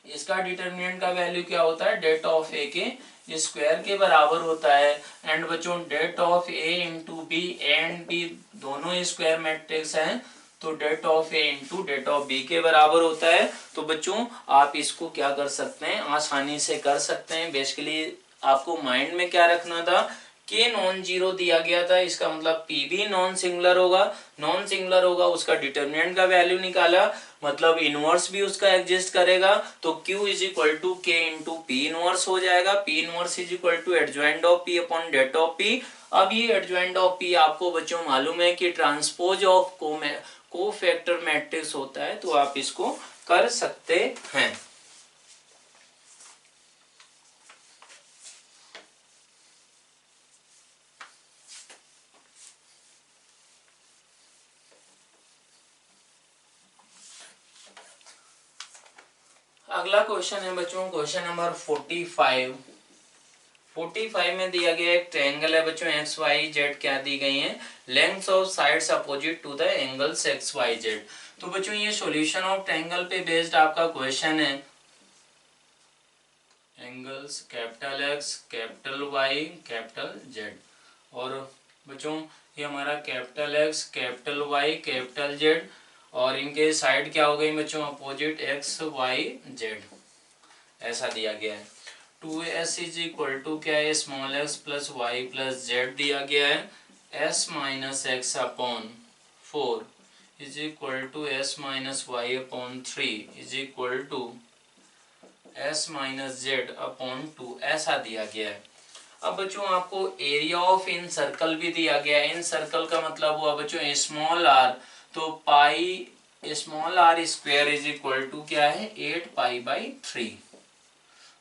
इसका डिटरमिनेंट का वैल्यू क्या होता है, डेट ऑफ ए के स्क्वायर के बराबर होता है। एंड बच्चों det of A into B and B दोनों स्क्वायर मैट्रिक्स हैं, तो det of A into det of B के बराबर होता है। तो बच्चों आप इसको क्या कर सकते हैं, आसानी से कर सकते हैं। बेसिकली आपको माइंड में क्या रखना था, के नॉन जीरो दिया गया था, इसका मतलब पी भी नॉन सिंगुलर होगा। नॉन सिंगुलर होगा, उसका डिटरमिनेंट का वैल्यू निकाला, मतलब इनवर्स भी उसका एग्जिस्ट करेगा, तो Q is equal to k into P inverse हो जाएगा। P inverse is equal to adjoint of P upon det of P. अब ये एडजॉइंट ऑफ पी आपको बच्चों मालूम है कि ट्रांसपोज ऑफ कोफैक्टर मैट्रिक्स होता है, तो आप इसको कर सकते हैं। अगला क्वेश्चन है बच्चों, क्वेश्चन नंबर 45। 45 में दिया गया एक ट्रायंगल है बच्चों, एक्स वाई जेड क्या दी गई है, lengths of sides opposite to the angles X Y Z. तो बच्चों ये सॉल्यूशन ऑफ ट्रायंगल पे बेस्ड आपका क्वेश्चन है। Angles capital X capital Y capital Z, और बच्चों ये हमारा capital X capital Y capital Z, और इनके साइड क्या हो गई बच्चों, अपोजिट एक्स वाई जेड, ऐसा दिया गया है। 2s इज इक्वल टू क्या है, small x plus y plus z दिया गया है, s minus x upon 4 is equal to s minus y upon 3 is equal to s minus z upon 2, ऐसा दिया गया है। अब बच्चों आपको एरिया ऑफ इन सर्कल भी दिया गया है। इन सर्कल का मतलब हुआ बच्चों स्मॉल आर, तो pi small R square is equal to क्या है, 8 पाई बाई 3,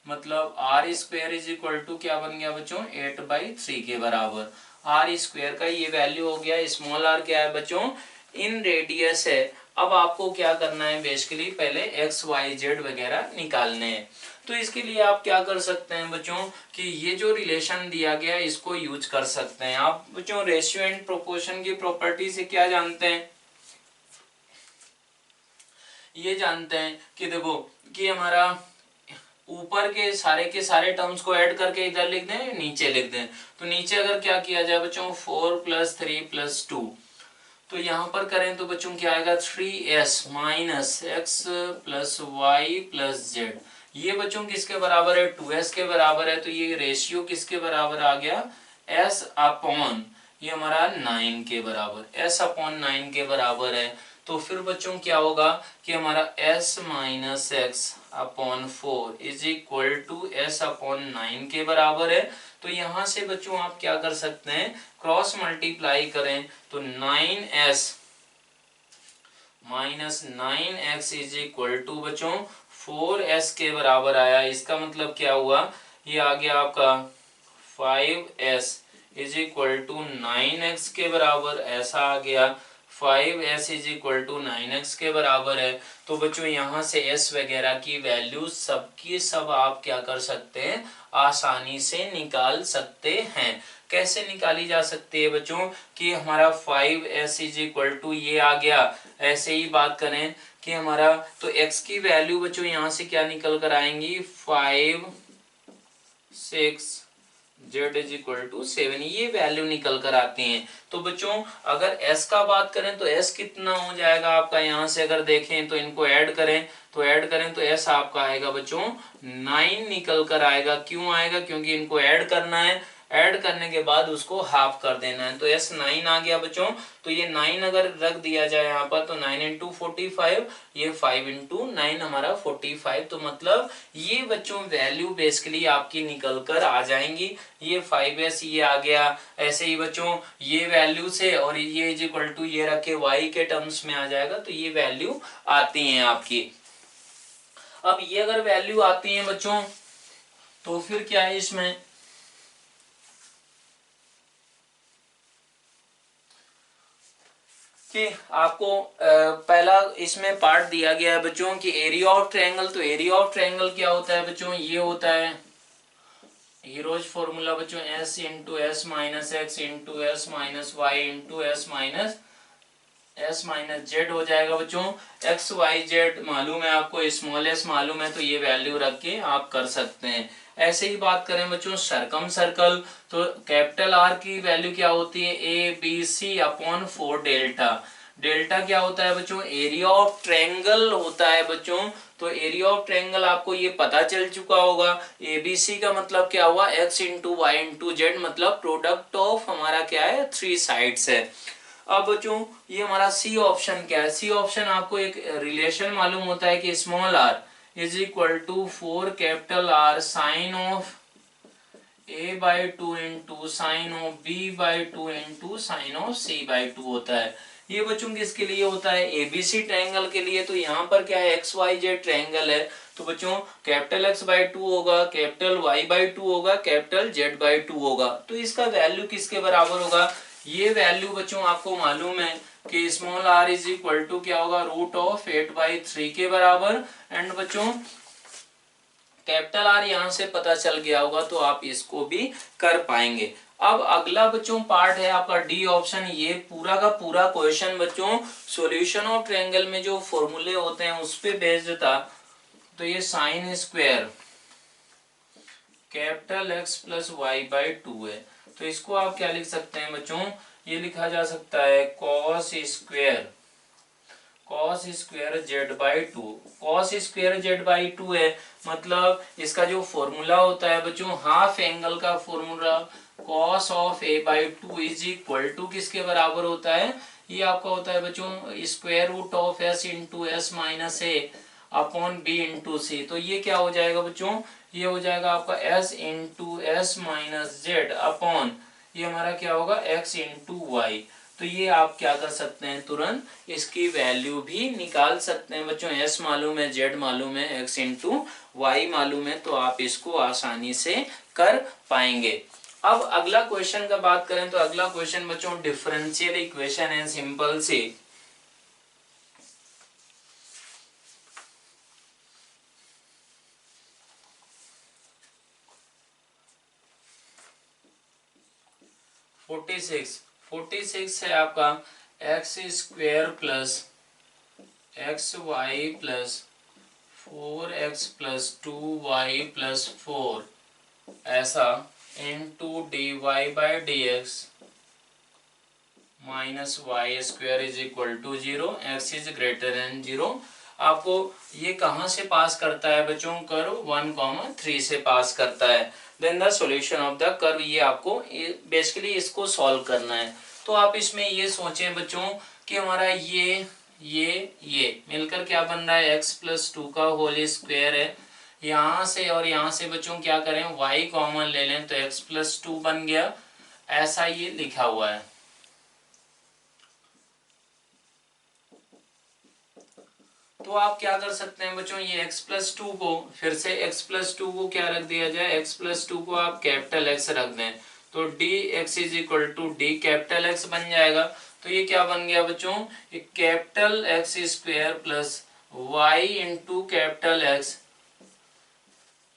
मतलब R square is equal to क्या बन गया बच्चों, 8 बाई 3 के बराबर। आर स्क्वायर का ये वैल्यू हो गया, स्मॉल आर क्या है बच्चों, इन रेडियस है। अब आपको क्या करना है, बेसिकली पहले एक्स वाई जेड वगैरह निकालने हैं। तो इसके लिए आप क्या कर सकते हैं बच्चों, कि ये जो रिलेशन दिया गया है इसको यूज कर सकते हैं। आप बच्चों रेशियो एंड प्रोपोर्शन की प्रॉपर्टी से क्या जानते हैं, ये जानते हैं कि देखो कि हमारा ऊपर के सारे टर्म्स को ऐड करके इधर लिख दें, नीचे लिख दें। तो नीचे अगर क्या किया जाए बच्चों, 4 + 3 + 2, तो यहाँ पर करें तो बच्चों क्या आएगा, 3s minus x plus y plus z. ये बच्चों किसके बराबर है, 2s के बराबर है। तो ये रेशियो किसके बराबर आ गया, s अपॉन ये हमारा 9 के बराबर, s अपॉन 9 के बराबर है। तो फिर बच्चों क्या होगा कि हमारा s minus x upon 4 is equal to s upon 9 के बराबर है। तो यहाँ से बच्चों आप क्या कर सकते हैं, क्रॉस मल्टीप्लाई करें तो 9s minus 9x is equal to बच्चों 4s के बराबर आया। इसका मतलब क्या हुआ, ये आ गया आपका 5s is equal to 9x के बराबर, ऐसा आ गया। 5s is equal to 9x के बराबर है। तो बच्चों यहाँ से s वगैरह की वैल्यू सबकी सब आप क्या कर सकते हैं, आसानी से निकाल सकते हैं। कैसे निकाली जा सकती है बच्चों, कि हमारा 5s इज इक्वल टू ये आ गया। ऐसे ही बात करें कि हमारा तो x की वैल्यू बच्चों यहाँ से क्या निकल कर आएंगी, 5 6 z इज इक्वल टू 7, ये वैल्यू निकल कर आती हैं। तो बच्चों अगर s का बात करें तो s कितना हो जाएगा आपका, यहाँ से अगर देखें तो इनको ऐड करें तो s आपका आएगा बच्चों 9 निकल कर आएगा। क्यों आएगा, क्योंकि इनको ऐड करना है, ऐड करने के बाद उसको हाफ कर देना है। तो s 9 आ गया बच्चों। तो ये 9 अगर रख दिया जाए यहाँ पर तो 9 × 45, ये 5 × 9 हमारा 45। तो मतलब ये बच्चों वैल्यू बेसिकली आपकी निकल कर आ जाएंगी। ये 5s ये आ गया। ऐसे ही बच्चों ये वैल्यू से और ये इज इक्वल टू ये रखे y के टर्म्स में आ जाएगा। तो ये वैल्यू आती हैं आपकी। अब ये अगर वैल्यू आती है बच्चों तो फिर क्या है इसमें, कि आपको पहला इसमें पार्ट दिया गया है बच्चों कि एरिया ऑफ ट्रायंगल। तो एरिया ऑफ ट्रायंगल क्या होता है बच्चों, ये होता है हीरोज फॉर्मूला बच्चों, s into s minus x into s minus y into s minus z हो जाएगा बच्चों। एक्स वाई जेड मालूम है आपको, स्मॉल एस मालूम है, तो ये वैल्यू रख के आप कर सकते हैं। ऐसे ही बात करें बच्चों सरकम सर्कल, तो कैपिटल आर की वैल्यू क्या होती है, A B C upon 4 delta. Delta क्या होता है बच्चों, एरिया ऑफ ट्रायंगल होता है बच्चों। तो एरिया ऑफ ट्रायंगल आपको ये पता चल चुका होगा। एबीसी का मतलब क्या हुआ, x into y into z, मतलब प्रोडक्ट ऑफ हमारा क्या है, 3 साइड्स है। अब बच्चों ये हमारा सी ऑप्शन क्या है, सी ऑप्शन आपको एक रिलेशन मालूम होता है कि small R is equal to 4 capital R sine of a/2 into sine of b/2 into sine of c/2 होता है। ये बच्चों किसके लिए होता है, एबीसी ट्रायंगल के लिए। तो यहाँ पर क्या है, एक्स वाई जेड ट्रायंगल है। तो बच्चों कैपिटल x/2 होगा, कैपिटल y/2 होगा, कैपिटल z/2 होगा। तो इसका वैल्यू किसके बराबर होगा, ये वैल्यू बच्चों आपको मालूम है कि small r is equal to क्या होगा, √8/3 के बराबर। एंड बच्चों कैपिटल आर यहाँ से पता चल गया होगा तो आप इसको भी कर पाएंगे। अब अगला बच्चों पार्ट है आपका डी ऑप्शन। ये पूरा का पूरा क्वेश्चन बच्चों सॉल्यूशन ऑफ ट्रायंगल में जो फॉर्मूले होते हैं उस पे बेस्ड था। तो ये sine square capital X plus Y by two है। तो इसको आप क्या लिख सकते हैं बच्चों, ये लिखा जा सकता है cos square z by two. Cos square z by two है, मतलब इसका जो फॉर्मूला होता है बच्चों हाफ एंगल का formula cos of A by two is equal to किसके बराबर होता है, ये आपका होता है बच्चों square root of s into s minus a upon b into c. तो ये क्या हो जाएगा बच्चों, ये हो जाएगा आपका S into s minus z upon ये हमारा क्या होगा एक्स इंटू वाई। तो ये आप क्या कर सकते हैं, तुरंत इसकी वैल्यू भी निकाल सकते हैं बच्चों। एस मालूम है, जेड मालूम है, एक्स इंटू वाई मालूम है, तो आप इसको आसानी से कर पाएंगे। अब अगला क्वेश्चन का बात करें तो अगला क्वेश्चन बच्चों डिफरेंशियल इक्वेशन है सिंपल सी। फोर्टी सिक्स है आपका x square plus x y plus 4x plus 2y plus 4 ऐसा into d y by d x minus y square is equal to 0, x is greater than 0। आपको ये कहाँ से pass करता है बच्चों, कर्व 1,3 से पास करता है। Then the solution of the curve, ये आपको बेसिकली इसको सॉल्व करना है। तो आप इसमें ये सोचें बच्चों कि हमारा ये मिलकर क्या बन रहा है x प्लस 2 का होल स्क्वायर है। यहाँ से और यहाँ से बच्चों क्या करें y कॉमन ले लें तो x प्लस 2 बन गया, ऐसा ये लिखा हुआ है। तो आप क्या कर सकते हैं बच्चों, ये x प्लस 2 को फिर से x प्लस 2 को क्या रख दिया जाए, x प्लस 2 को आप कैपिटल x रख दें तो dx is equal to d capital x बन जाएगा। तो ये क्या बन गया बच्चों, ये capital X square plus y into capital X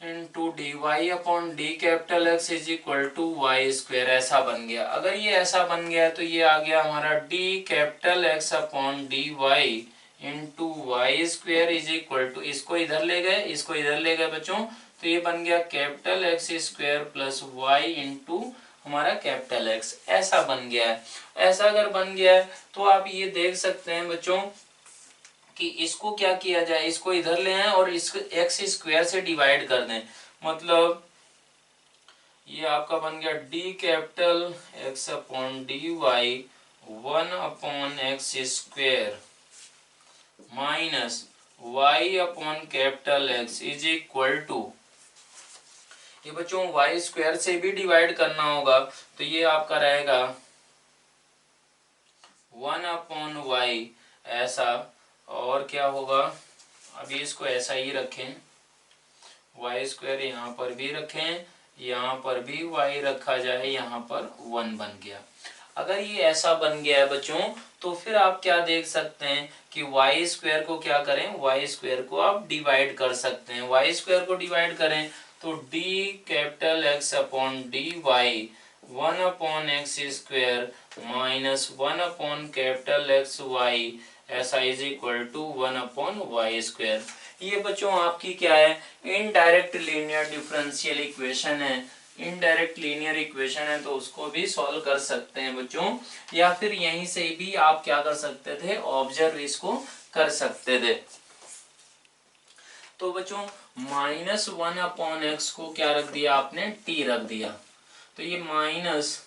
into d y upon d capital X is equal to y square, ऐसा बन गया। अगर ये ऐसा बन गया तो ये आ गया हमारा d capital x upon d y into y square is equal to, इसको इधर ले गए इसको इधर ले गए बच्चों, तो ये बन गया capital X square plus y into हमारा कैपिटल एक्स, ऐसा बन गया है। ऐसा अगर बन गया है तो आप ये देख सकते हैं बच्चों कि इसको क्या किया जाए, इसको इधर ले आए और इसको एक्स स्क्वायर से डिवाइड कर दें। मतलब ये आपका बन गया d capital x upon d y 1 upon x square minus y upon capital X is equal to, ये बच्चों वाई स्क्वायर से भी डिवाइड करना होगा तो ये आपका रहेगा 1 अपॉन वाई ऐसा, और क्या होगा अभी इसको ऐसा ही रखें, वाई स्क्वायर यहाँ पर भी रखें, यहाँ पर भी वाई रखा जाए, यहाँ पर 1 बन गया। अगर ये ऐसा बन गया है बच्चों तो फिर आप क्या देख सकते हैं कि वाई स्क्वायर को क्या करें, वाई स्क्वायर को आप डिवाइड कर सकते हैं। वाई स्क्वायर को डिवाइड करें तो d capital x upon d y 1 upon x square minus 1 upon capital x y ऐसा is equal to 1 upon y square. ये बच्चों आपकी क्या है, इनडायरेक्ट लीनियर डिफरेंशियल इक्वेशन है। इनडायरेक्ट लीनियर इक्वेशन है तो उसको भी सॉल्व कर सकते हैं बच्चों, या फिर यहीं से भी आप क्या कर सकते थे, ऑब्जर्व इसको कर सकते थे। तो बच्चों माइनस 1 अपॉन एक्स को क्या रख दिया आपने, टी रख दिया, तो ये माइनस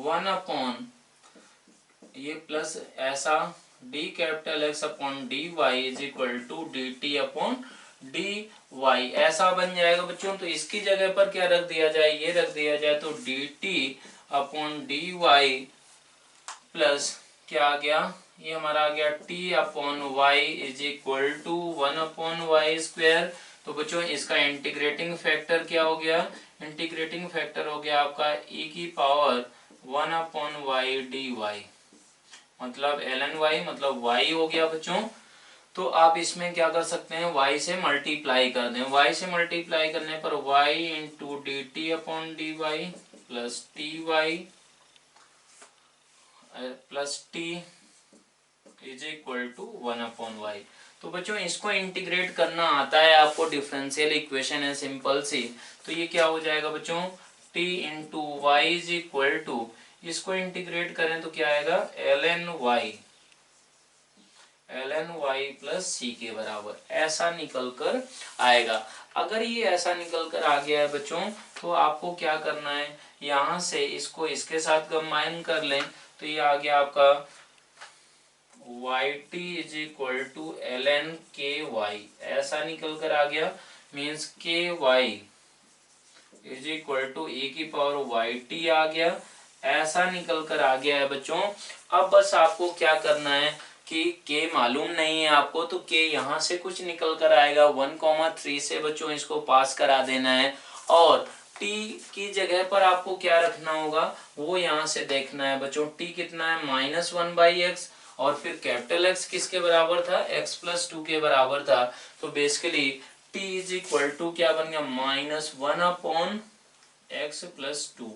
1 अपॉन ये प्लस ऐसा d capital x upon d y is equal to d t upon d y ऐसा बन जाएगा बच्चों। तो इसकी जगह पर क्या रख दिया जाए, ये रख दिया जाए तो d t upon d y plus क्या आ गया, ये हमारा आ गया t upon y is equal to 1 upon y square. तो बच्चों इसका इंटीग्रेटिंग फैक्टर क्या हो गया, इंटीग्रेटिंग फैक्टर हो गया आपका e की power 1 upon y d y, मतलब ln y मतलब y हो गया बच्चों। तो आप इसमें क्या कर सकते हैं, y से मल्टीप्लाई कर दें। y से मल्टीप्लाई करने पर y into d t upon d y plus t y plus t is equal to 1/y। तो बच्चों इसको इंटीग्रेट करना आता है आपको, डिफरेंशियल इक्वेशन है सिंपल सी। तो ये क्या हो जाएगा बच्चों, t into y is equal to, इसको इंटीग्रेट करें तो क्या आएगा, ln y प्लस सी के बराबर, ऐसा निकल कर आएगा। अगर ये ऐसा निकल कर आ गया है बच्चों, तो आपको क्या करना है, यहाँ से इसको इसके साथ कंबाइन कर लें, तो ये आ गया आपका yt is equal to ln ky, ऐसा निकल कर आ गया। Means ky is equal to e की पावर yt आ गया, ऐसा निकल कर आ गया है बच्चों। अब बस आपको क्या करना है कि k मालूम नहीं है आपको, तो k यहाँ से कुछ निकल कर आएगा, 1,3 से बच्चों इसको पास करा देना है। और t की जगह पर आपको क्या रखना होगा, वो यहाँ से देखना है बच्चों। t कितना है, -1/x, और फिर कैपिटल X किसके बराबर था, x प्लस 2 के बराबर था। तो basically t is equal to क्या बन गया, -1/x प्लस 2,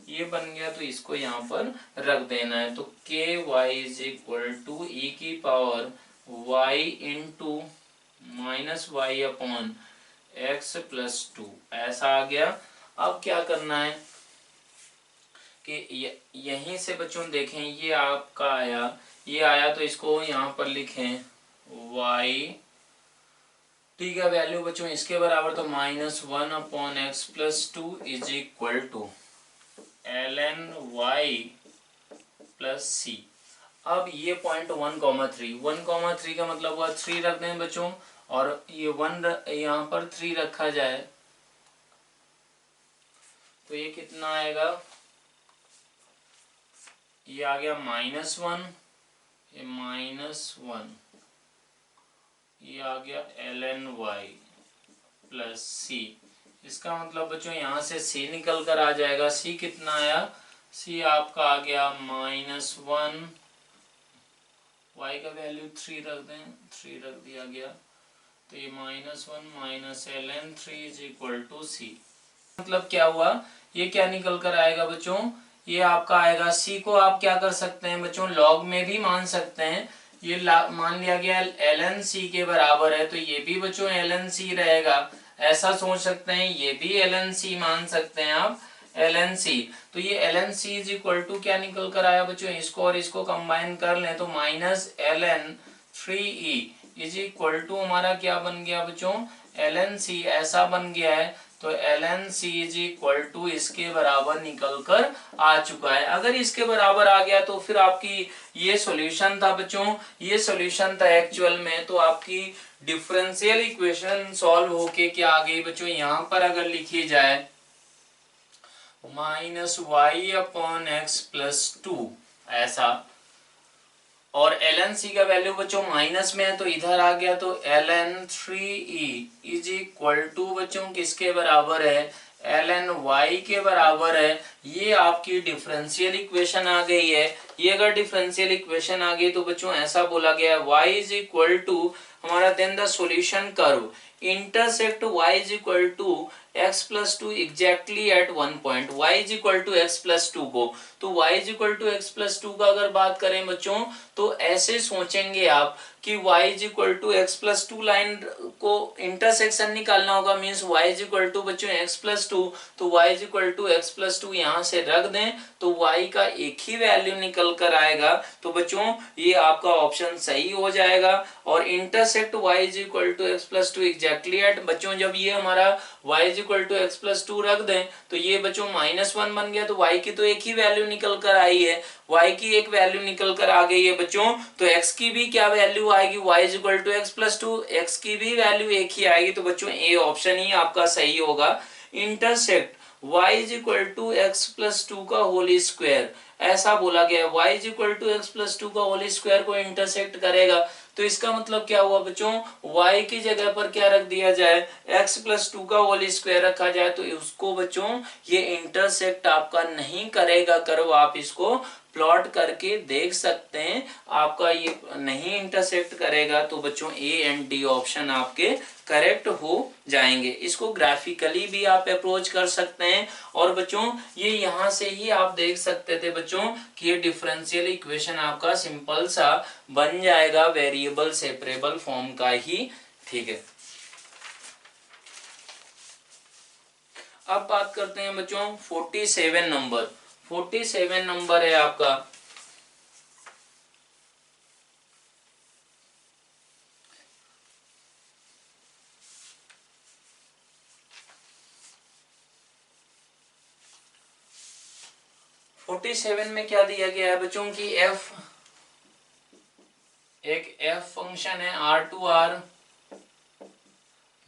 ये बन गया। तो इसको यहाँ पर रख देना है। तो ky is equal to e की power y into -y/x plus 2, ऐसा आ गया। अब क्या करना है कि यहीं से बच्चों देखें, ये आपका आया, ये आया, तो इसको यहाँ पर लिखें y t का वैल्यू बच्चों इसके बराबर, तो -1/x plus 2 is equal to ln y plus c. अब ये पॉइंट 1,3 का मतलब हुआ 3 रख दें बच्चों, और ये 1 यहाँ पर 3 रखा जाए, तो ये कितना आएगा, ये आ गया -1, ये -1, ये आ गया ln y प्लस सी। इसका मतलब बच्चों यहाँ से c निकल कर आ जाएगा। c कितना आया, c आपका आ गया -1, y का वैल्यू 3 रख दें, 3 रख दिया गया, तो ये -1 - ln 3 is equal to c। मतलब क्या हुआ, ये क्या निकल कर आएगा बच्चों, ये आपका आएगा, c को आप क्या कर सकते हैं बच्चों, log में भी मान सकते हैं। ये मान लिया गया ln c के बराबर है, तो ये भी बच्चों ln c रहेगा, ऐसा सोच सकते हैं। ये भी ln c मान सकते हैं आप, ln c। तो ये ln c is equal to क्या निकल कर आया बच्चों, इसको और इसको कंबाइन कर लें तो -ln 3e is equal to हमारा क्या बन गया बच्चों, ln c, ऐसा बन गया है। तो ln c is equal to इसके बराबर निकल कर आ चुका है। अगर इसके बराबर आ गया तो फिर आपकी ये सॉल्यूशन था बच्चों, ये सॉल्यूशन था एक्चुअल में। तो आपकी डिफरेंशियल इक्वेशन सॉल्व होके क्या आ गई बच्चों, यहाँ पर अगर लिखी जाए -y/x प्लस 2, ऐसा, और ln c का वैल्यू बच्चों माइनस में है, तो इधर आ गया, तो ln 3e is equal to बच्चों किसके बराबर है, ln y के बराबर है। ये आपकी डिफरेंशियल इक्वेशन आ गई है। ये अगर डिफरेंशियल इक्वेशन आ गई तो बच्चों ऐसा बोला गया है y इज इक्वल टू हमारा then the solution curve intersect y is equal to x plus 2 exactly at 1 point, y is equal to x plus 2 को। तो y is equal to x plus 2 का अगर बात करें बच्चों, तो ऐसे सोचेंगे आप कि y is equal to x plus 2 line को इंटरसेक्शन निकालना होगा, means y is equal to बच्चों x प्लस 2, तो y is equal to x plus 2 यहाँ से रख दें तो y का एक ही वैल्यू निकल कर आएगा। तो बच्चों ये आपका ऑप्शन सही हो जाएगा। और intersect y is equal to x plus 2 exactly at, बच्चों जब ये हमारा y is equal to x plus 2 रख दें तो ये बच्चों -1 बन गया, तो y की तो एक ही वैल्यू निकल कर आई है, y की एक वैल्यू निकल कर आ गई है बच्चों। तो x की भी क्या वैल्यू आएगी, y is equal to x plus 2, x की भी वैल्यू एक ही आएगी। तो बच्चों ए ऑप्शन ही आपका सही होगा। Intersect y is equal to x plus 2 का होल स्क्वायर, ऐसा बोला गया है, y is equal to x plus 2 का होल स्क्वायर को इंटरसेक्ट करेगा। तो इसका मतलब क्या हुआ बच्चों, y की जगह पर क्या रख दिया जाए, x प्लस 2 का होल स्क्वायर रखा जाए, तो उसको बच्चों ये इंटरसेक्ट आपका नहीं करेगा कर्व, आप इसको प्लॉट करके देख सकते हैं। आपका ये नहीं इंटरसेक्ट करेगा तो बच्चों ए एंड डी ऑप्शन आपके करेक्ट हो जाएंगे। इसको ग्राफिकली भी आप अप्रोच कर सकते हैं। और बच्चों ये यहाँ से ही आप देख सकते थे बच्चों कि ये डिफरेंशियल इक्वेशन आपका सिंपल सा बन जाएगा, वेरिएबल सेपरेबल फॉर्म का ही। ठीक है, अब बात करते हैं बच्चों 47 नंबर। 47 नंबर है आपका 47 में क्या दिया गया है बच्चों की एक f फंक्शन है R2R,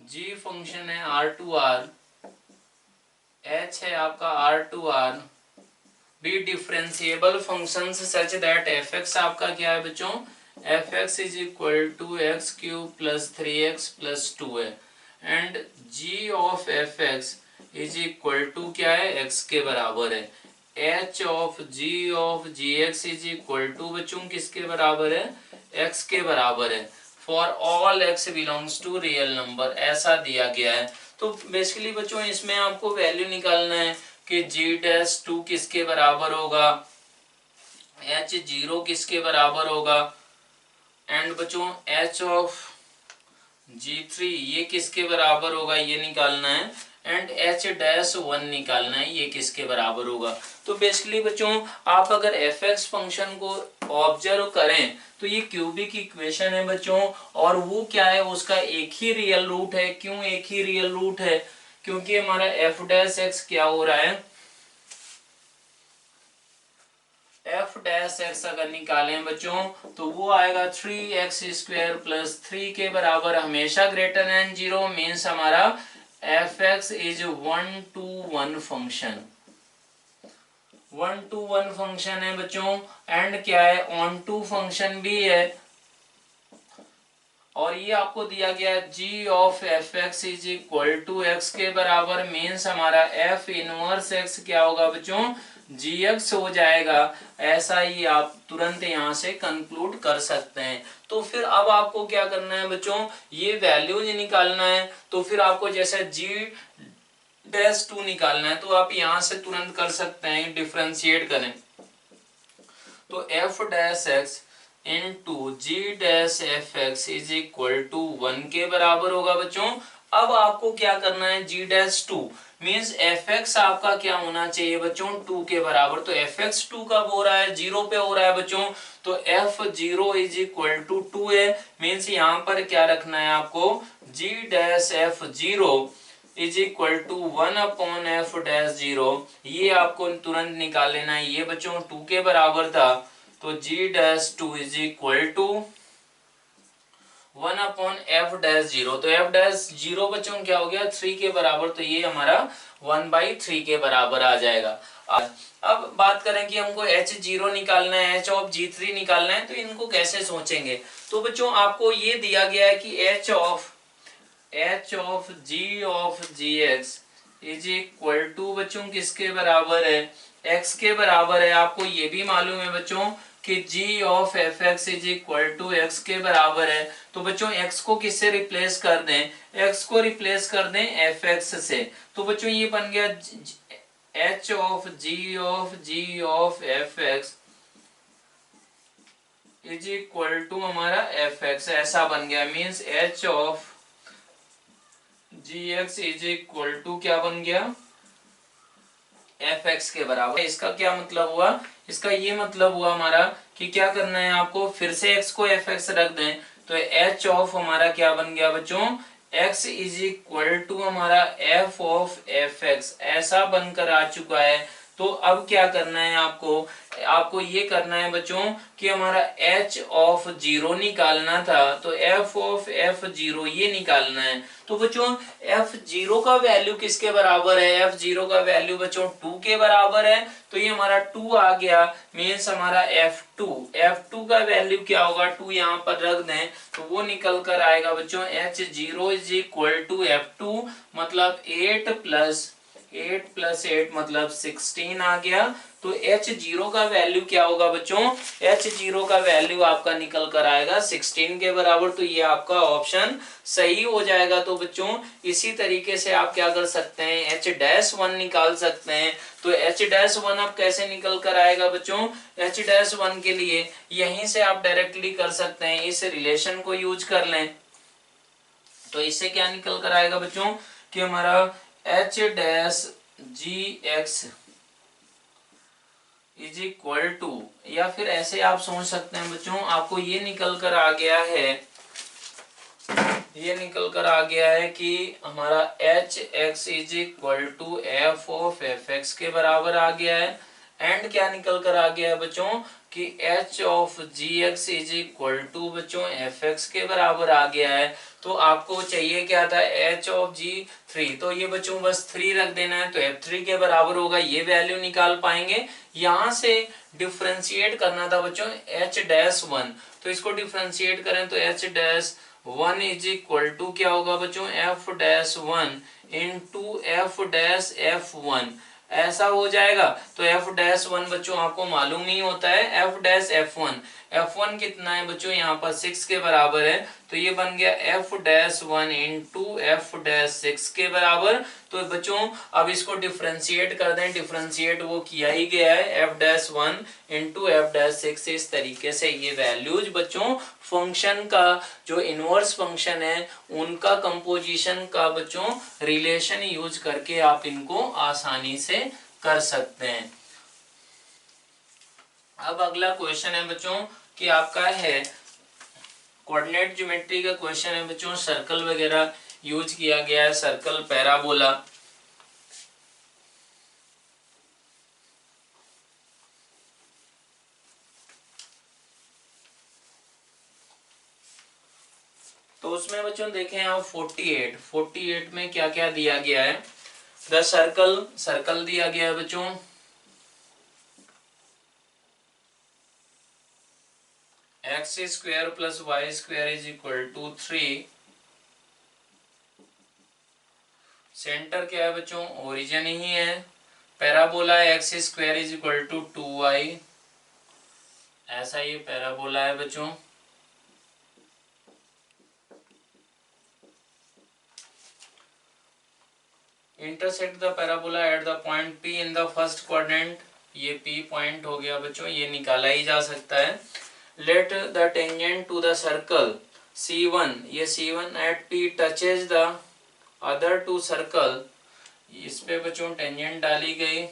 g फंक्शन है R2R, h है आपका R2R, be differentiable functions such that fx आपका क्या है बच्चों, fx is equal to x cube plus 3x plus 2 है, and g of fx is equal to क्या है, x के बराबर है। h of gx is equal to बच्चों किसके बराबर है, x के बराबर है, for all x belongs to real number, ऐसा दिया गया है। तो बेसिकली बच्चों इसमें आपको वैल्यू निकालना है कि g'2 किसके बराबर होगा, h0 किसके बराबर होगा, एंड बच्चों h ऑफ g3 ये किसके बराबर होगा ये निकालना है, एंड h'1 निकालना है ये किसके बराबर होगा। तो बेसिकली बच्चों आप अगर fx फंक्शन को ऑब्जर्व करें तो ये क्यूबिक इक्वेशन है बच्चों, और वो क्या है, उसका एक ही रियल रूट है। क्यों एक ही रियल रूट है, क्योंकि हमारा f' क्या हो रहा है, f' अगर निकालें बच्चों तो वो आएगा 3x² प्लस 3 के बराबर, हमेशा ग्रेटर देन 0, मीन्स हमारा fx is 1 to 1 function, 1 to 1 function है बच्चों, एंड क्या है ऑन टू फंक्शन भी है। और ये आपको दिया गया g of fx is equal to x के बराबर, मीन्स हमारा f इनवर्स x क्या होगा बच्चों, gx हो जाएगा। ऐसा ही आप तुरंत यहाँ से कंक्लूड कर सकते हैं। तो फिर अब आपको क्या करना है बच्चों, ये वैल्यूज निकालना है। तो फिर आपको जैसे g'2 निकालना है तो आप यहाँ से तुरंत कर सकते हैं, डिफरेंशिएट करें तो f' into g'(fx) is equal to 1 के बराबर होगा बच्चों। अब आपको क्या करना है, g'2 मीन्स fx आपका क्या होना चाहिए बच्चों, 2 के बराबर। तो fx 2 कब हो रहा है, 0 पे हो रहा है बच्चों, तो f0 इज इक्वल टू 2 है, मीन्स यहाँ पर क्या रखना है आपको, g'(f0) is equal to 1/f'0, ये आपको तुरंत निकाल लेना है। ये बच्चों 2 के बराबर था, तो g'2 is equal to 1/f'0, तो f'0 बच्चों क्या हो गया, 3 के बराबर, तो ये हमारा 1/3 के बराबर आ जाएगा। अब बात करें कि हमको h0 निकालना है, h ऑफ g3 निकालना है, तो इनको कैसे सोचेंगे। तो बच्चों आपको ये दिया गया है कि h of g of gx is equal to बच्चों किसके बराबर है, x के बराबर है। आपको ये भी मालूम है बच्चों कि g of fx is equal to x के बराबर है। तो बच्चों x को किससे रिप्लेस कर दें, x को रिप्लेस कर दें fx से, तो बच्चों ये बन गया h of g of fx is equal to हमारा fx, ऐसा बन गया। Means h of gx is equal to क्या बन गया, fx के बराबर। इसका क्या मतलब हुआ, इसका ये मतलब हुआ हमारा कि क्या करना है आपको, फिर से x को fx रख दें, तो h ऑफ हमारा क्या बन गया बच्चों, x इज इक्वल टू हमारा f ऑफ fx, ऐसा बनकर आ चुका है। तो अब क्या करना है आपको ये करना है बच्चों कि हमारा h ऑफ 0 निकालना था, तो f ऑफ f0 ये निकालना है। तो बच्चों f0 का वैल्यू किसके बराबर है, f0 का वैल्यू बच्चों 2 के बराबर है, तो ये हमारा 2 आ गया। मीन्स हमारा f2 का वैल्यू क्या होगा, 2 यहाँ पर रख दें तो वो निकल कर आएगा बच्चों h0 is equal to f2, मतलब 8 प्लस 8 मतलब 16 आ गया। तो तो h0 का वैल्यू क्या होगा बच्चों, h0 का वैल्यू आपका निकल कर आएगा 16 के बराबर। तो ये आपका ऑप्शन सही हो जाएगा। तो बच्चों इसी तरीके से आप क्या कर सकते हैं, h-1 निकाल सकते हैं। तो h-1 अब कैसे निकल कर आएगा बच्चों, h-1 के लिए यहीं से आप डायरेक्टली कर सकते हैं, इस रिलेशन को यूज कर लें। तो इससे क्या निकल कर आएगा बच्चों कि हमारा h-gx इज इक्वल टू, या फिर ऐसे आप सोच सकते हैं बच्चों, आपको ये निकल कर आ गया है, ये निकल कर आ गया है कि हमारा hx is equal to f of f x के बराबर आ गया है। एंड क्या निकल कर आ गया है बच्चों कि h of gx is equal to बच्चों एफ एक्स के बराबर आ गया है। तो आपको चाहिए क्या था, h ऑफ g3, तो ये बच्चों बस 3 रख देना है, तो f3 के बराबर होगा, ये वैल्यू निकाल पाएंगे। यहां से डिफ्रेंशिएट करना था बच्चों h-1, तो इसको डिफ्रेंशिएट करें तो h-1 इज इक्वल टू क्या होगा बच्चों, f-1 इंटू f-f1 ऐसा हो जाएगा। तो f-1 बच्चों आपको मालूम नहीं होता है, f-f1 कितना है बच्चों, यहाँ पर 6 के बराबर है, तो ये बन गया f-1 इंटू f-6 के बराबर। तो बच्चों अब इसको डिफ्रेंशिएट कर दें, डिफ्रेंशिएट वो किया ही गया है, f-1 इंटू f-6। इस तरीके से ये वैल्यूज बच्चों फंक्शन का जो इनवर्स फंक्शन है उनका कंपोजिशन का बच्चों रिलेशन यूज करके आप इनको आसानी से कर सकते हैं। अब अगला क्वेश्चन है बच्चों कि आपका है कोऑर्डिनेट ज्योमेट्री का क्वेश्चन है बच्चों, सर्कल वगैरह यूज किया गया है, सर्कल पैराबोला। तो उसमें बच्चों देखें आप 48 में क्या क्या दिया गया है। द सर्कल दिया गया है बच्चों x square plus y square is equal to 3। Centre क्या है बच्चों, ओरिजिन ही है। Parabola x square is equal to 2y, ऐसा ये पैराबोला है बच्चों। Intersect the parabola at the point P in the first quadrant, ये P पॉइंट हो गया बच्चों, ये निकाला ही जा सकता है। Let the tangent to the circle C1, ये C1 at P touches the other two circle, इस पे बच्चों टेंजेंट डाली गई,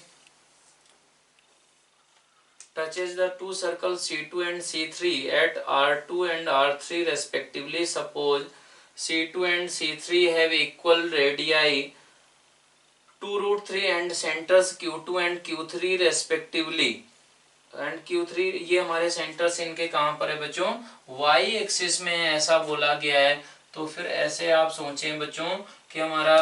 touches the two circle C2 and C3 at R2 and R3 respectively. Suppose C2 and C3 have equal radii 2√3 and centers Q2 and Q3 respectively. And Q3 ये हमारे centres इनके कहाँ पर है बच्चों, y एक्सिस में ऐसा बोला गया है। तो फिर ऐसे आप सोचें बच्चों कि हमारा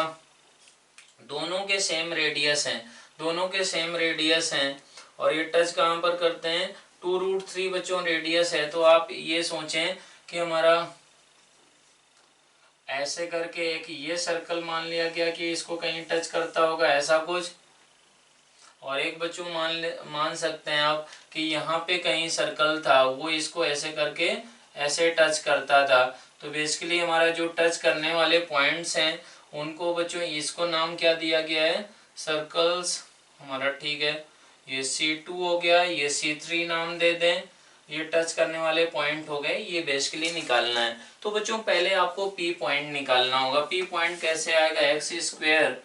दोनों के सेम रेडियस हैं, दोनों के सेम रेडियस हैं और ये टच कहाँ पर करते हैं, 2√3 बच्चों रेडियस है। तो आप ये सोचें कि हमारा ऐसे करके एक ये सर्कल मान लिया गया कि इसको कहीं टच करता होगा ऐसा कुछ, और एक बच्चों मान सकते हैं आप कि यहाँ पे कहीं सर्कल था वो इसको ऐसे करके ऐसे टच करता था। तो बेसिकली हमारा जो टच करने वाले पॉइंट्स हैं उनको बच्चों इसको नाम क्या दिया गया है, सर्कल्स हमारा, ठीक है। ये C2 हो गया, ये C3 नाम दे दें, ये टच करने वाले पॉइंट हो गए, ये बेसिकली निकालना है। तो बच्चों पहले आपको P पॉइंट निकालना होगा। P पॉइंट कैसे आएगा, x square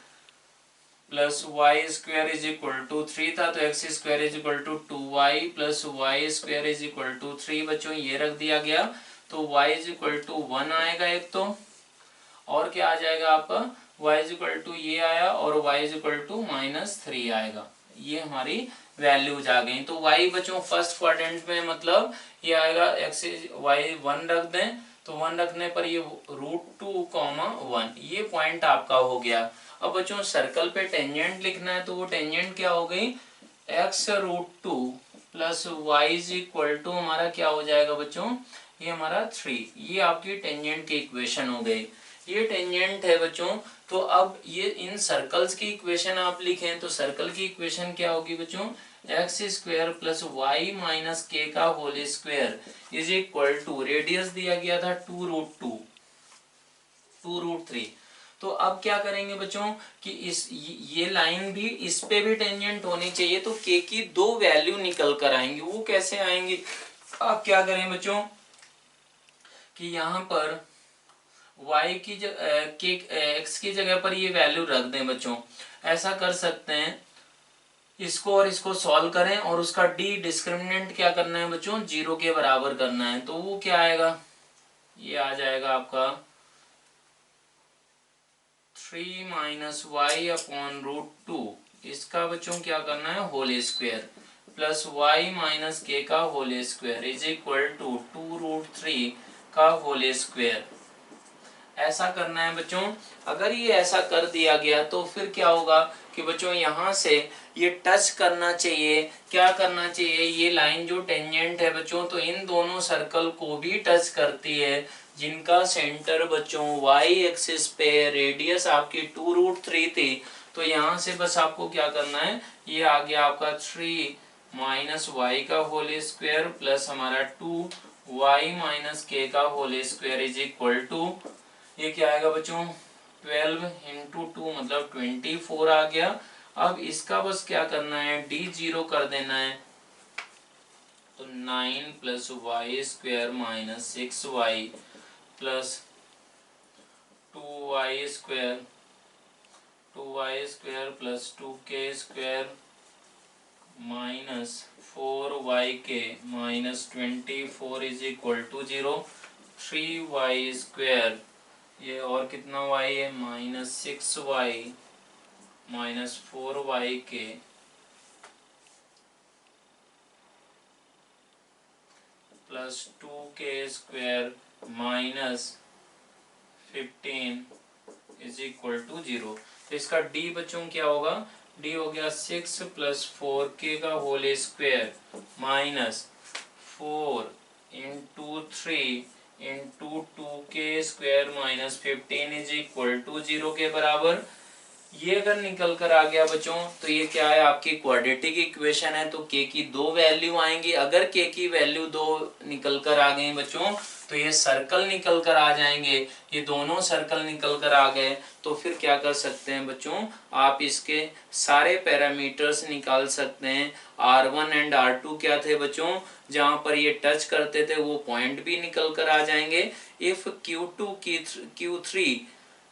plus y square is equal to 3 था, तो x square is equal to 2y plus y square is equal to 3 बच्चों ये रख दिया गया। तो y इज इक्वल टू 1 आएगा एक, तो और क्या आ जाएगा आपका, y इज इक्वल टू ये आया और y इज इक्वल टू -3 आएगा। ये हमारी वैल्यूज आ गई। तो y बच्चों फर्स्ट क्वाड्रेंट में मतलब ये आएगा x y 1 रख दें, तो 1 रखने पर ये √2, 1 ये पॉइंट आपका हो गया। अब बच्चों सर्कल पे टेंजेंट लिखना है, तो वो टेंजेंट क्या हो गई, x√2 plus y is equal to हमारा क्या हो जाएगा बच्चों, ये हमारा 3। ये आपकी टेंजेंट की इक्वेशन हो गई, ये टेंजेंट है बच्चों। तो अब ये इन सर्कल्स की इक्वेशन आप लिखें तो सर्कल की इक्वेशन क्या होगी बच्चों, x square plus y minus k का whole square is equal to, radius दिया गया था 2√3। तो अब क्या करेंगे बच्चों कि ये लाइन भी इस पे भी टेंजेंट होनी चाहिए, तो के की दो वैल्यू निकल कर आएंगी। वो कैसे आएंगी, आप क्या करें बच्चों कि यहाँ पर y की के x की जगह पर ये वैल्यू रख दें बच्चों। ऐसा कर सकते हैं, इसको और इसको सॉल्व करें और उसका d डिस्क्रिमिनेंट क्या करना है बच्चों, 0 के बराबर करना है। तो वो क्या आएगा, ये आ जाएगा आपका 3 माइनस वाई अपॉन √2, इसका बच्चों क्या करना है whole square, plus y minus k का whole square is equal to 2√3 का होल स्क्वायर। ऐसा करना है बच्चों। अगर ये ऐसा कर दिया गया तो फिर क्या होगा कि बच्चों यहाँ से ये टच करना चाहिए, क्या करना चाहिए, ये लाइन जो टेंजेंट है बच्चों, तो इन दोनों सर्कल को भी टच करती है, जिनका सेंटर बच्चों वाई एक्सिस पे, रेडियस आपकी 2√3 थी। तो यहाँ से बस आपको क्या करना है, ये आ गया आपका 3 माइनस वाई का होल स्क्वायर प्लस हमारा 2 वाई माइनस के का whole square is equal to, ये क्या आएगा बच्चों 12 इंटू 2 मतलब 24 आ गया। अब इसका बस क्या करना है, डी 0 कर देना है, तो 9 plus y square minus 6y plus 2y square plus 2k square minus 4yk minus 24 is equal to 0। 3y square, ये और कितना y है, minus 6y minus 4yk plus 2k square minus 15 is equal to 0। तो इसका d बच्चों क्या होगा, d हो गया 6 प्लस 4k का whole square minus 4 into 3 into 2k square minus 15 is equal to 0 के बराबर। ये अगर निकल कर आ गया बच्चों तो ये क्या है, आपकी क्वाड्रेटिक इक्वेशन है। तो k की दो वैल्यू आएंगी, अगर k की वैल्यू 2 निकल कर आ गई बच्चों तो ये सर्कल निकल कर आ जाएंगे, ये दोनों सर्कल निकल कर आ गए। तो फिर क्या कर सकते हैं बच्चों, आप इसके सारे पैरामीटर्स निकाल सकते हैं। R1 एंड R2 क्या थे बच्चों, जहां पर ये टच करते थे वो पॉइंट भी निकल कर आ जाएंगे। If Q2 Q3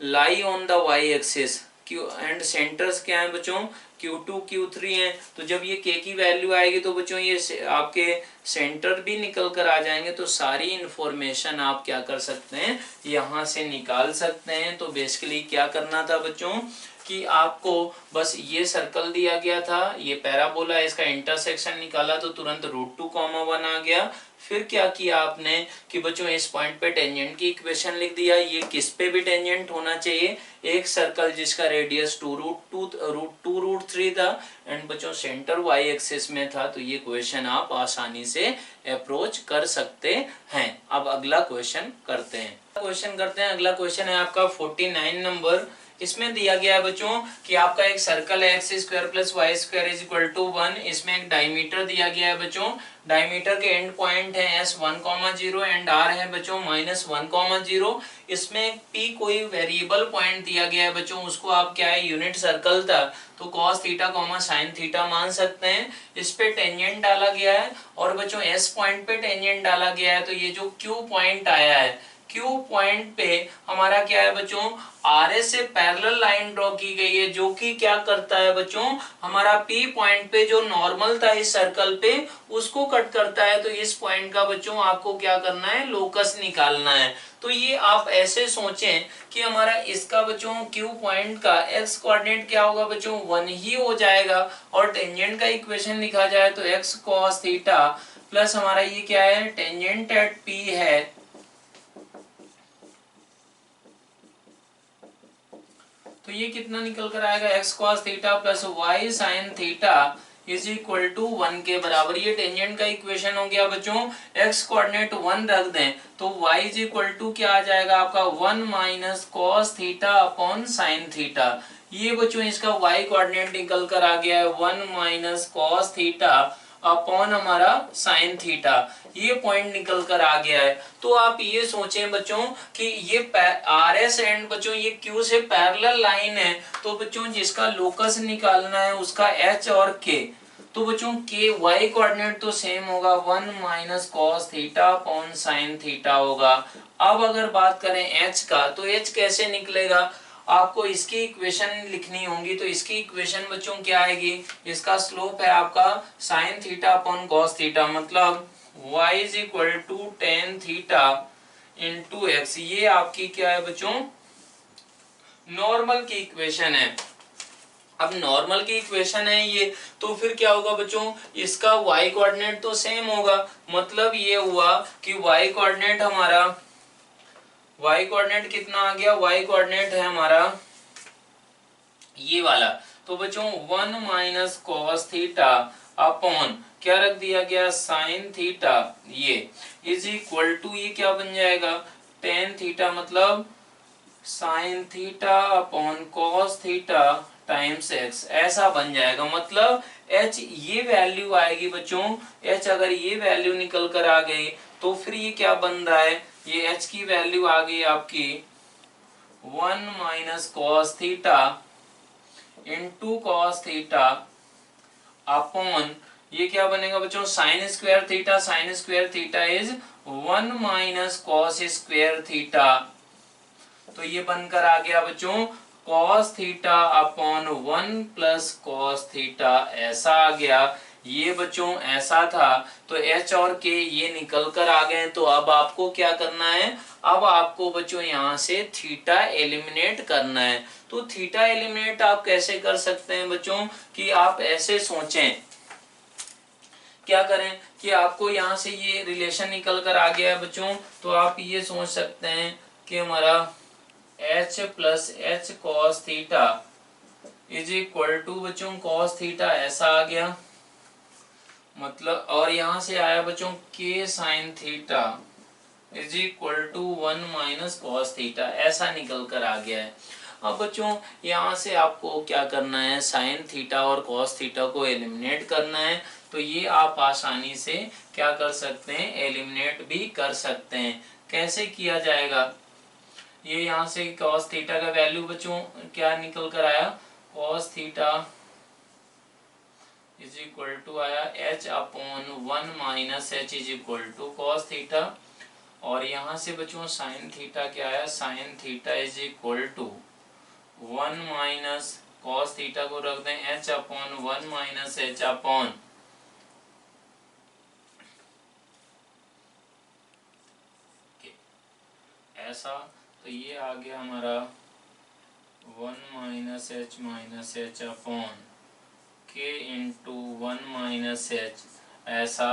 lie on the y axis, Q and centres क्या है बच्चों, Q2 Q3 हैं, तो जब ये k की वैल्यू आएगी तो बच्चों ये आपके सेंटर भी निकल कर आ जाएंगे। तो सारी इंफॉर्मेशन आप क्या कर सकते हैं, यहाँ से निकाल सकते हैं। तो बेसिकली क्या करना था बच्चों कि आपको बस ये सर्कल दिया गया था, ये पैराबोला, इसका इंटरसेक्शन निकाला तो तुरंत √2,1 आ गया। फिर क्या किया आपने कि बच्चों इस पॉइंट पे टेंजेंट की इक्वेशन लिख दिया, ये किस पे भी टेंजेंट होना चाहिए, एक सर्कल जिसका रेडियस 2√3 था एंड बच्चों सेंटर y एक्सिस में था। तो ये क्वेश्चन आप आसानी से अप्रोच कर सकते हैं। अब अगला क्वेश्चन करते हैं। अगला क्वेश्चन है आपका 49 नंबर। इसमें दिया गया है बच्चों कि आपका एक सर्कल है x square plus y square is equal to 1। इसमें एक डायमीटर दिया गया है बच्चों, डायमीटर के एंड पॉइंट है S1,0 एंड R है बच्चों -1,0। इसमें P कोई वेरिएबल पॉइंट दिया गया है बच्चों, उसको आप क्या है यूनिट सर्कल था तो cos थीटा sin थीटा मान सकते हैं। इस पे टेंजेंट डाला गया है और बच्चों S पॉइंट पे टेंजेंट डाला गया है। तो ये जो Q पॉइंट आया है, Q पॉइंट पे हमारा क्या है बच्चों, RS से पैरेलल लाइन ड्रॉ की गई है, जो कि क्या करता है बच्चों, हमारा P पॉइंट पे जो नॉर्मल था इस सर्कल पे उसको कट करता है। तो इस पॉइंट का बच्चों आपको क्या करना है, लोकस निकालना है। तो ये आप ऐसे सोचें कि हमारा इसका बच्चों Q पॉइंट का x कोऑर्डिनेट क्या होगा बच्चों, 1 ही हो जाएगा। और टेंजेंट का इक्वेशन लिखा जाए तो x cos थीटा प्लस हमारा ये क्या है, टेंजेंट एट P है, तो ये कितना निकल कर आएगा, x cos theta plus y sin theta is equal to 1 के बराबर। ये टेंजेंट का इक्वेशन हो गया बच्चों। x कोऑर्डिनेट 1 रख दें तो y इज इक्वल टू क्या आ जाएगा आपका 1 minus cos theta upon sin theta. ये बच्चों इसका y कोऑर्डिनेट निकल कर आ गया है 1 माइनस कॉस थीटा अपॉन हमारा साइन थीटा, ये पॉइंट निकल कर आ गया है। तो आप ये सोचें बच्चों कि ये आर एस एंड बच्चों ये क्यू से पैरेलल लाइन है, तो बच्चों जिसका लोकस निकालना है उसका एच और के, तो बच्चों के y कोऑर्डिनेट तो सेम होगा 1 minus cos theta upon sine theta होगा। अब अगर बात करें h का, तो h कैसे निकलेगा, आपको इसकी इक्वेशन लिखनी होगी। तो इसकी इक्वेशन बच्चों क्या आएगी, इसका स्लोप है आपका sine theta upon cos theta, मतलब y is equal to tan theta into x, ये आपकी क्या है बच्चों, नॉर्मल की इक्वेशन है। अब नॉर्मल की इक्वेशन है ये, तो फिर क्या होगा बच्चों, इसका y कोऑर्डिनेट तो सेम होगा, मतलब ये हुआ कि y कोऑर्डिनेट हमारा, y कोऑर्डिनेट कितना आ गया, y कोऑर्डिनेट है हमारा ये वाला, तो बच्चों 1 माइनस कॉस थीटा अपॉन क्या रख दिया गया साइन थीटा, ये इज इक्वल टू ये क्या बन जाएगा टेन थीटा, मतलब sign theta upon cos theta times x, ऐसा बन जाएगा। मतलब h ये वैल्यू आएगी बच्चों, h अगर ये वैल्यू निकल कर आ गई तो फिर ये क्या बन रहा है, ये h की वैल्यू आ गई आपकी 1 minus cos theta into cos theta upon ये क्या बनेगा बच्चों sine square theta, sine square theta is 1 minus cos square theta, तो ये बनकर आ गया बच्चों cos theta upon 1 plus cos theta, ऐसा आ गया। ये बच्चों ऐसा था, तो h और k ये निकल कर आ गए। तो अब आपको क्या करना है, अब आपको बच्चों यहाँ से थीटा एलिमिनेट करना है। तो थीटा एलिमिनेट आप कैसे कर सकते हैं बच्चों, कि आप ऐसे सोचें, क्या करें कि आपको यहाँ से ये रिलेशन निकल कर आ गया है बच्चों, तो आप ये सोच सकते हैं कि हमारा h plus h cos theta is equal to बच्चों कॉस थीटा, ऐसा आ गया, मतलब और यहाँ से आया बच्चों k sine theta is equal to 1 minus cos theta, ऐसा निकल कर आ गया है। अब बच्चों यहाँ से आपको क्या करना है, साइन थीटा और कॉस थीटा को एलिमिनेट करना है। तो ये आप आसानी से क्या कर सकते हैं, एलिमिनेट भी कर सकते हैं। कैसे किया जाएगा, ये यहाँ से cos थीटा का वैल्यू बच्चों क्या निकल कर आया, cos theta is equal to आया h upon 1 minus h is equal to cos theta, और यहाँ से बच्चों साइन थीटा क्या आया, sine theta is equal to 1 minus cos theta को रख दें h upon 1 minus h upon ऐसा, तो ये आ गया हमारा 1 minus h upon k into 1 minus h, ऐसा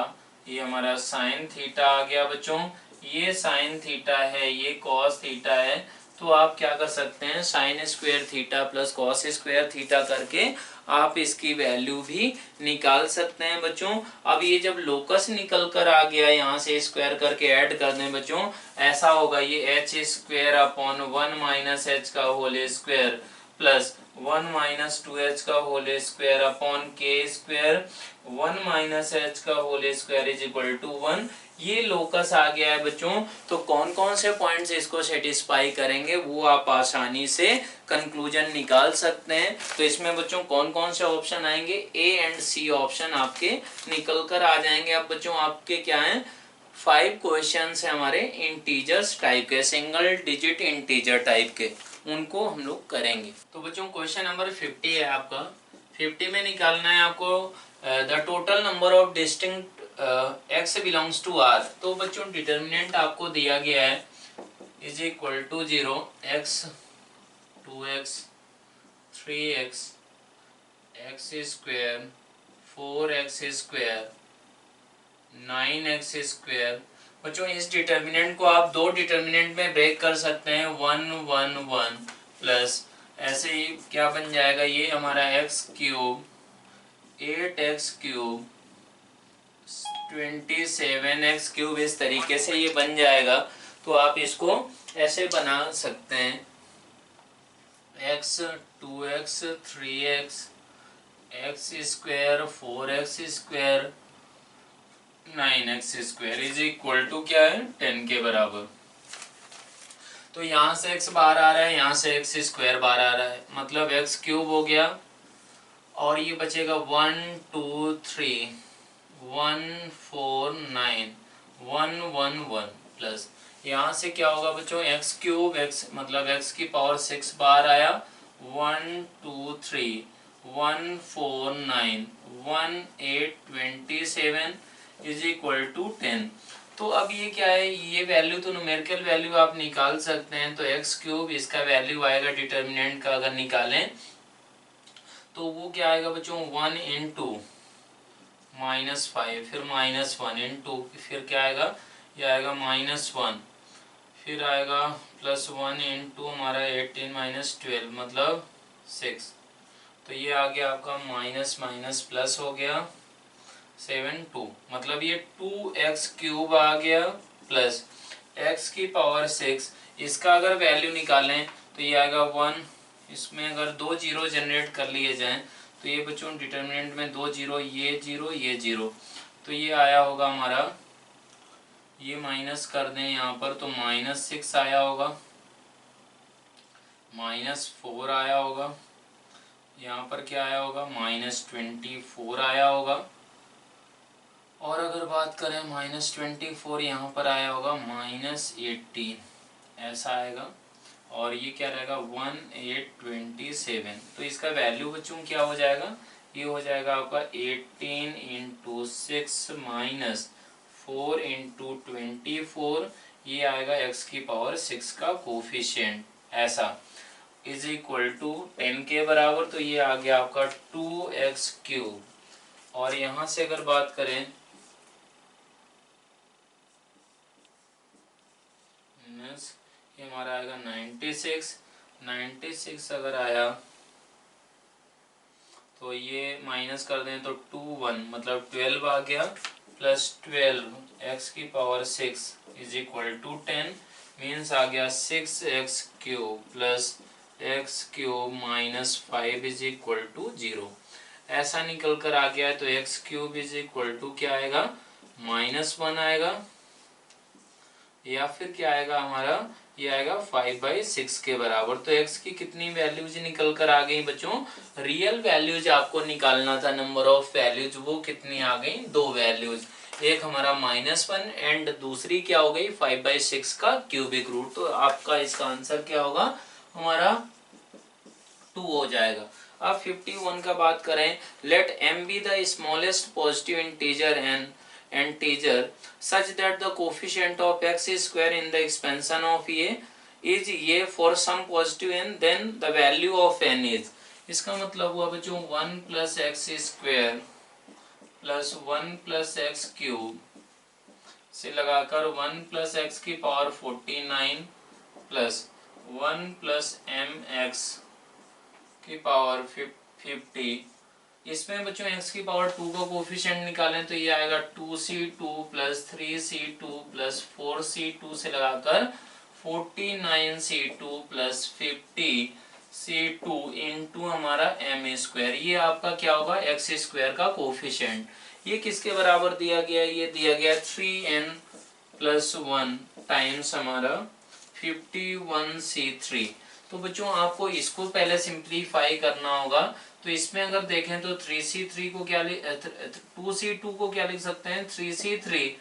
ये हमारा साइन थीटा आ गया बच्चों। ये साइन थीटा है, ये कॉस थीटा है, तो आप क्या कर सकते हैं, sine square theta plus cos square theta करके आप इसकी वैल्यू भी निकाल सकते हैं बच्चों। अब ये जब लोकस निकल कर आ गया, यहाँ से स्क्वायर करके ऐड कर दें बच्चों, ऐसा होगा ये h square upon 1 minus h का whole square plus 1 minus 2h का whole square upon k square 1 minus h का whole square is equal to 1। ये लोकस आ गया है बच्चों। तो कौन कौन से पॉइंट्स इसको सेटिस्फाई करेंगे वो आप आसानी से कंक्लूजन निकाल सकते हैं। तो इसमें बच्चों कौन कौन से ऑप्शन आएंगे, ए एंड सी ऑप्शन आपके निकल कर आ जाएंगे। अब बच्चों आपके क्या हैं, 5 क्वेश्चंस है हमारे इंटीजर्स टाइप के, सिंगल डिजिट इंटीजर टाइप के, उनको हम लोग करेंगे। तो बच्चों क्वेश्चन नंबर 50 है आपका। 50 में निकालना है आपको the total number of distinct x belongs to r। तो बच्चों डिटर्मिनेंट आपको दिया गया है is equal to 0, x 2x 3x x square 4x square 9x square. बच्चों इस डिटर्मिनेंट को आप दो डिटर्मिनेंट में ब्रेक कर सकते हैं, 1 1 1 प्लस ऐसे ही क्या बन जाएगा, ये हमारा x cube 8x cube 27x cube, इस तरीके से ये बन जाएगा। तो आप इसको ऐसे बना सकते हैं, x 2x 3x x square 4x square 9x square is equal to क्या है 10 के बराबर। तो यहाँ से x बाहर आ रहा है, यहाँ से x स्क्वायर बाहर आ रहा है, मतलब x क्यूब हो गया और ये बचेगा 1 2 3 1 4 9 1 1 1 प्लस यहाँ से क्या होगा बच्चों x क्यूब x मतलब x की पावर 6 बाहर आया 1 2 3 1 4 9 1 8 27 इज इक्वल टू 10। तो अब ये क्या है, ये वैल्यू तो न्यूमेरिकल वैल्यू आप निकाल सकते हैं। तो एक्स क्यूब इसका वैल्यू आएगा डिटर्मिनेंट का अगर निकालें तो वो क्या आएगा बच्चों 1 इंटू -5 फिर -1 इंटू फिर क्या आएगा, ये आएगा -1 फिर आएगा +1 इंटू हमारा 18 -12 मतलब 6। तो ये आ गया आपका माइनस माइनस प्लस हो गया 7 2 मतलब ये 2x क्यूब आ गया प्लस x की पावर 6। इसका अगर वैल्यू निकालें तो ये आएगा 1। इसमें अगर 2 जीरो जनरेट कर लिए जाएं तो ये बच्चों डिटर्मिनेंट में 2 जीरो ये 0 तो ये आया होगा हमारा, ये माइनस कर दें यहाँ पर तो -6 आया होगा, -4 आया होगा, यहाँ पर क्या आया होगा -24 आया होगा। और अगर बात करें -24 यहाँ पर आया होगा -18 ऐसा आएगा। और ये क्या रहेगा 1827। तो इसका वैल्यू बच्चों क्या हो जाएगा, ये हो जाएगा आपका 18 इंटू 6 -4 इंटू 24, ये आएगा x की पावर 6 का कोफिशिएंट ऐसा इज इक्वल टू 10 के बराबर। तो ये आ गया आपका 2x क्यूब। और यहाँ से अगर बात करें ये हमारा आएगा 96 अगर आया तो ये माइनस कर दें तो 2 1 मतलब 12 आ गया प्लस 12 x की power 6 is equal to 10 means आ गया 6x cube plus x cube -5 is equal to 0 ऐसा निकल कर आ गया है। तो x cube is equal to क्या आएगा -1 आएगा या फिर क्या आएगा हमारा, ये आएगा 5/6 के बराबर। तो x की कितनी वैल्यूज निकल कर आ गई बच्चों, रियल वैल्यूज आपको निकालना था नंबर ऑफ वैल्यूज, वो कितनी आ गई 2 वैल्यूज, एक हमारा -1 एंड दूसरी क्या हो गई 5/6 का क्यूबिक रूट। तो आपका इसका आंसर क्या होगा हमारा 2 हो जाएगा। अब 51 का बात करें, let m be the smallest positive integer integer such that the coefficient of x square in the expansion of a is a for some positive n, then the value of n is। इसका मतलब हुआ बच्चों 1 + x square plus 1 + x cube से लगाकर 1 + x की power 49 plus 1 + mx की power 50। इसमें बच्चों x की पावर 2 का कोफिशिएंट निकालें तो ये आएगा 2c2 + 3c2 + 4c2 से लगाकर 49c2 + 50c2 इंटू हमारा m²। ये आपका क्या होगा x² का कोफिशिएंट। ये किसके बराबर दिया गया, ये दिया गया 3n + 1 टाइम्स हमारा 51c3। तो बच्चों आपको इसको पहले सिंप्लीफाई करना होगा। तो इसमें अगर देखें तो 3c3 को क्या 2c2 को क्या लिख सकते हैं 3c3,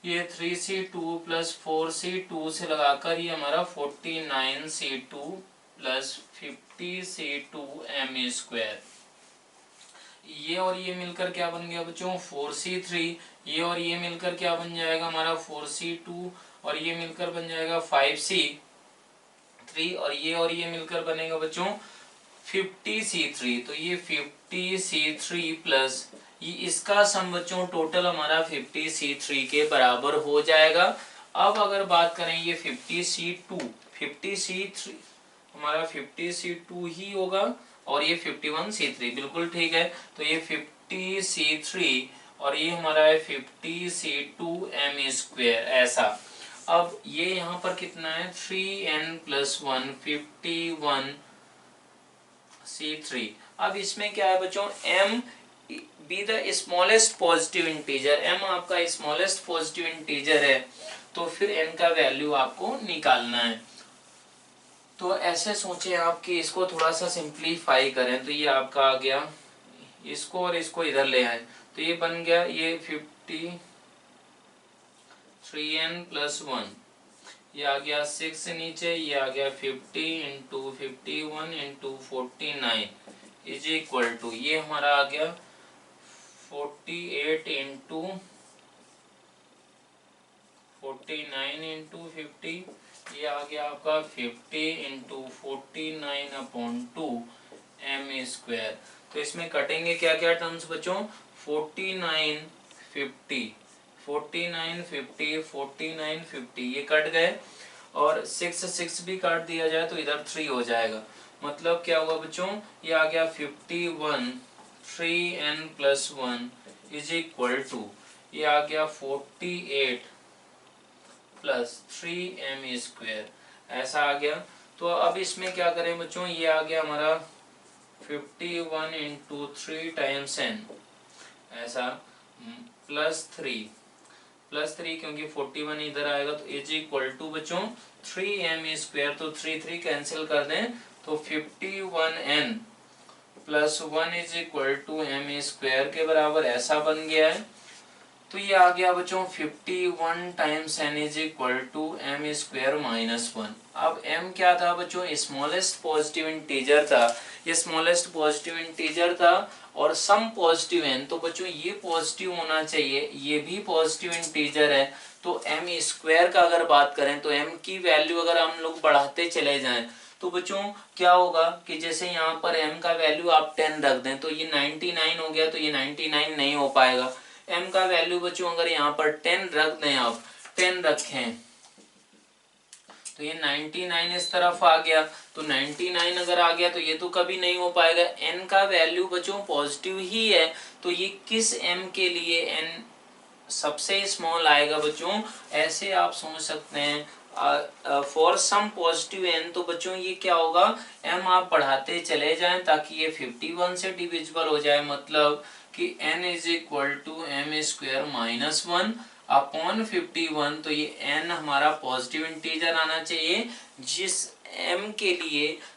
ये 3c2 + 4c2 से लगाकर ये हमारा 49c2 + 50c2 m²। ये और ये मिलकर क्या बन गया बच्चों 4c3, ये और ये मिलकर क्या बन जाएगा हमारा 4c2 और ये मिलकर बन जाएगा 5c3 और ये मिलकर बनेगा बच्चों 50c3। तो ये 50c3 प्लस ये इसका सम बच्चों टोटल हमारा 50c3 के बराबर हो जाएगा। अब अगर बात करें ये 50c3 हमारा 50c2 ही होगा और ये 51c3 बिल्कुल ठीक है। तो ये 50c3 और ये हमारा है 50c2 m² ऐसा। अब ये यहाँ पर कितना है 3n + 1 51 C3। अब इसमें क्या है बच्चों, m be the smallest positive integer, m आपका स्मॉलेस्ट पॉजिटिव इंटीजर है, तो फिर n का वैल्यू आपको निकालना है। तो ऐसे सोचे आप कि इसको थोड़ा सा सिंप्लीफाई करें, तो ये आपका आ गया, इसको और इसको इधर ले आए तो ये बन गया, ये 53n+1, ये आ गया 6 नीचे, ये आ गया 50 into 51 into 49 is equal to, ये हमारा आ गया 48 इंटू 49 इंटू 50, ये आ गया आपका 50 इंटू 49/2 m²। तो इसमें कटेंगे क्या क्या टर्म्स बच्चों, 49 50 49 50 49 50 ये कट गए, और 6 भी काट दिया जाए तो इधर 3 हो जाएगा। मतलब क्या हुआ बच्चों, ये आ गया 51 3n+1 इज इक्वल टू, ये आ गया 48 प्लस 3m², ऐसा आ गया। तो अब इसमें क्या करें बच्चों, ये आ गया हमारा 51 इंटू 3 टाइम्स n, ऐसा +3 क्योंकि 41 इधर आएगा तो इज इक्वल टू बच्चों 3m², तो 3 कैंसिल कर दें तो 51n+1 is equal to m² के बराबर, ऐसा बन गया है। तो ये आ गया बच्चों 51 times n is equal to m²-1। अब m क्या था बच्चों, स्मॉलेस्ट पॉजिटिव इंटीजर था, ये स्मॉलेस्ट पॉजिटिव इंटीजर था, और सम पॉजिटिव n, तो बच्चों ये पॉजिटिव होना चाहिए, ये भी पॉजिटिव इंटीजर है। तो m² का अगर बात करें तो m की वैल्यू अगर हम लोग बढ़ाते चले जाएं तो बच्चों क्या होगा कि जैसे यहाँ पर m का वैल्यू आप 10 रख दें तो ये 99 हो गया, तो ये 99 नहीं हो पाएगा। m का वैल्यू बच्चों अगर यहाँ पर 10 रख दें, आप 10 रखें तो ये 99 इस तरफ आ गया, तो 99 अगर आ गया तो ये तो कभी नहीं हो पाएगा। n का वैल्यू बच्चों पॉजिटिव ही है, तो ये किस m के लिए n सबसे स्मॉल आएगा बच्चों, ऐसे आप समझ सकते हैं। फॉर सम पॉजिटिव n, तो बच्चों ये क्या होगा, m आप बढ़ाते चले जाएं ताकि ये 51 से डिविजिबल हो जाए, मतलब कि n is equal to m²-1 upon 51। तो ये n हमारा पॉजिटिव इंटीजर आना चाहिए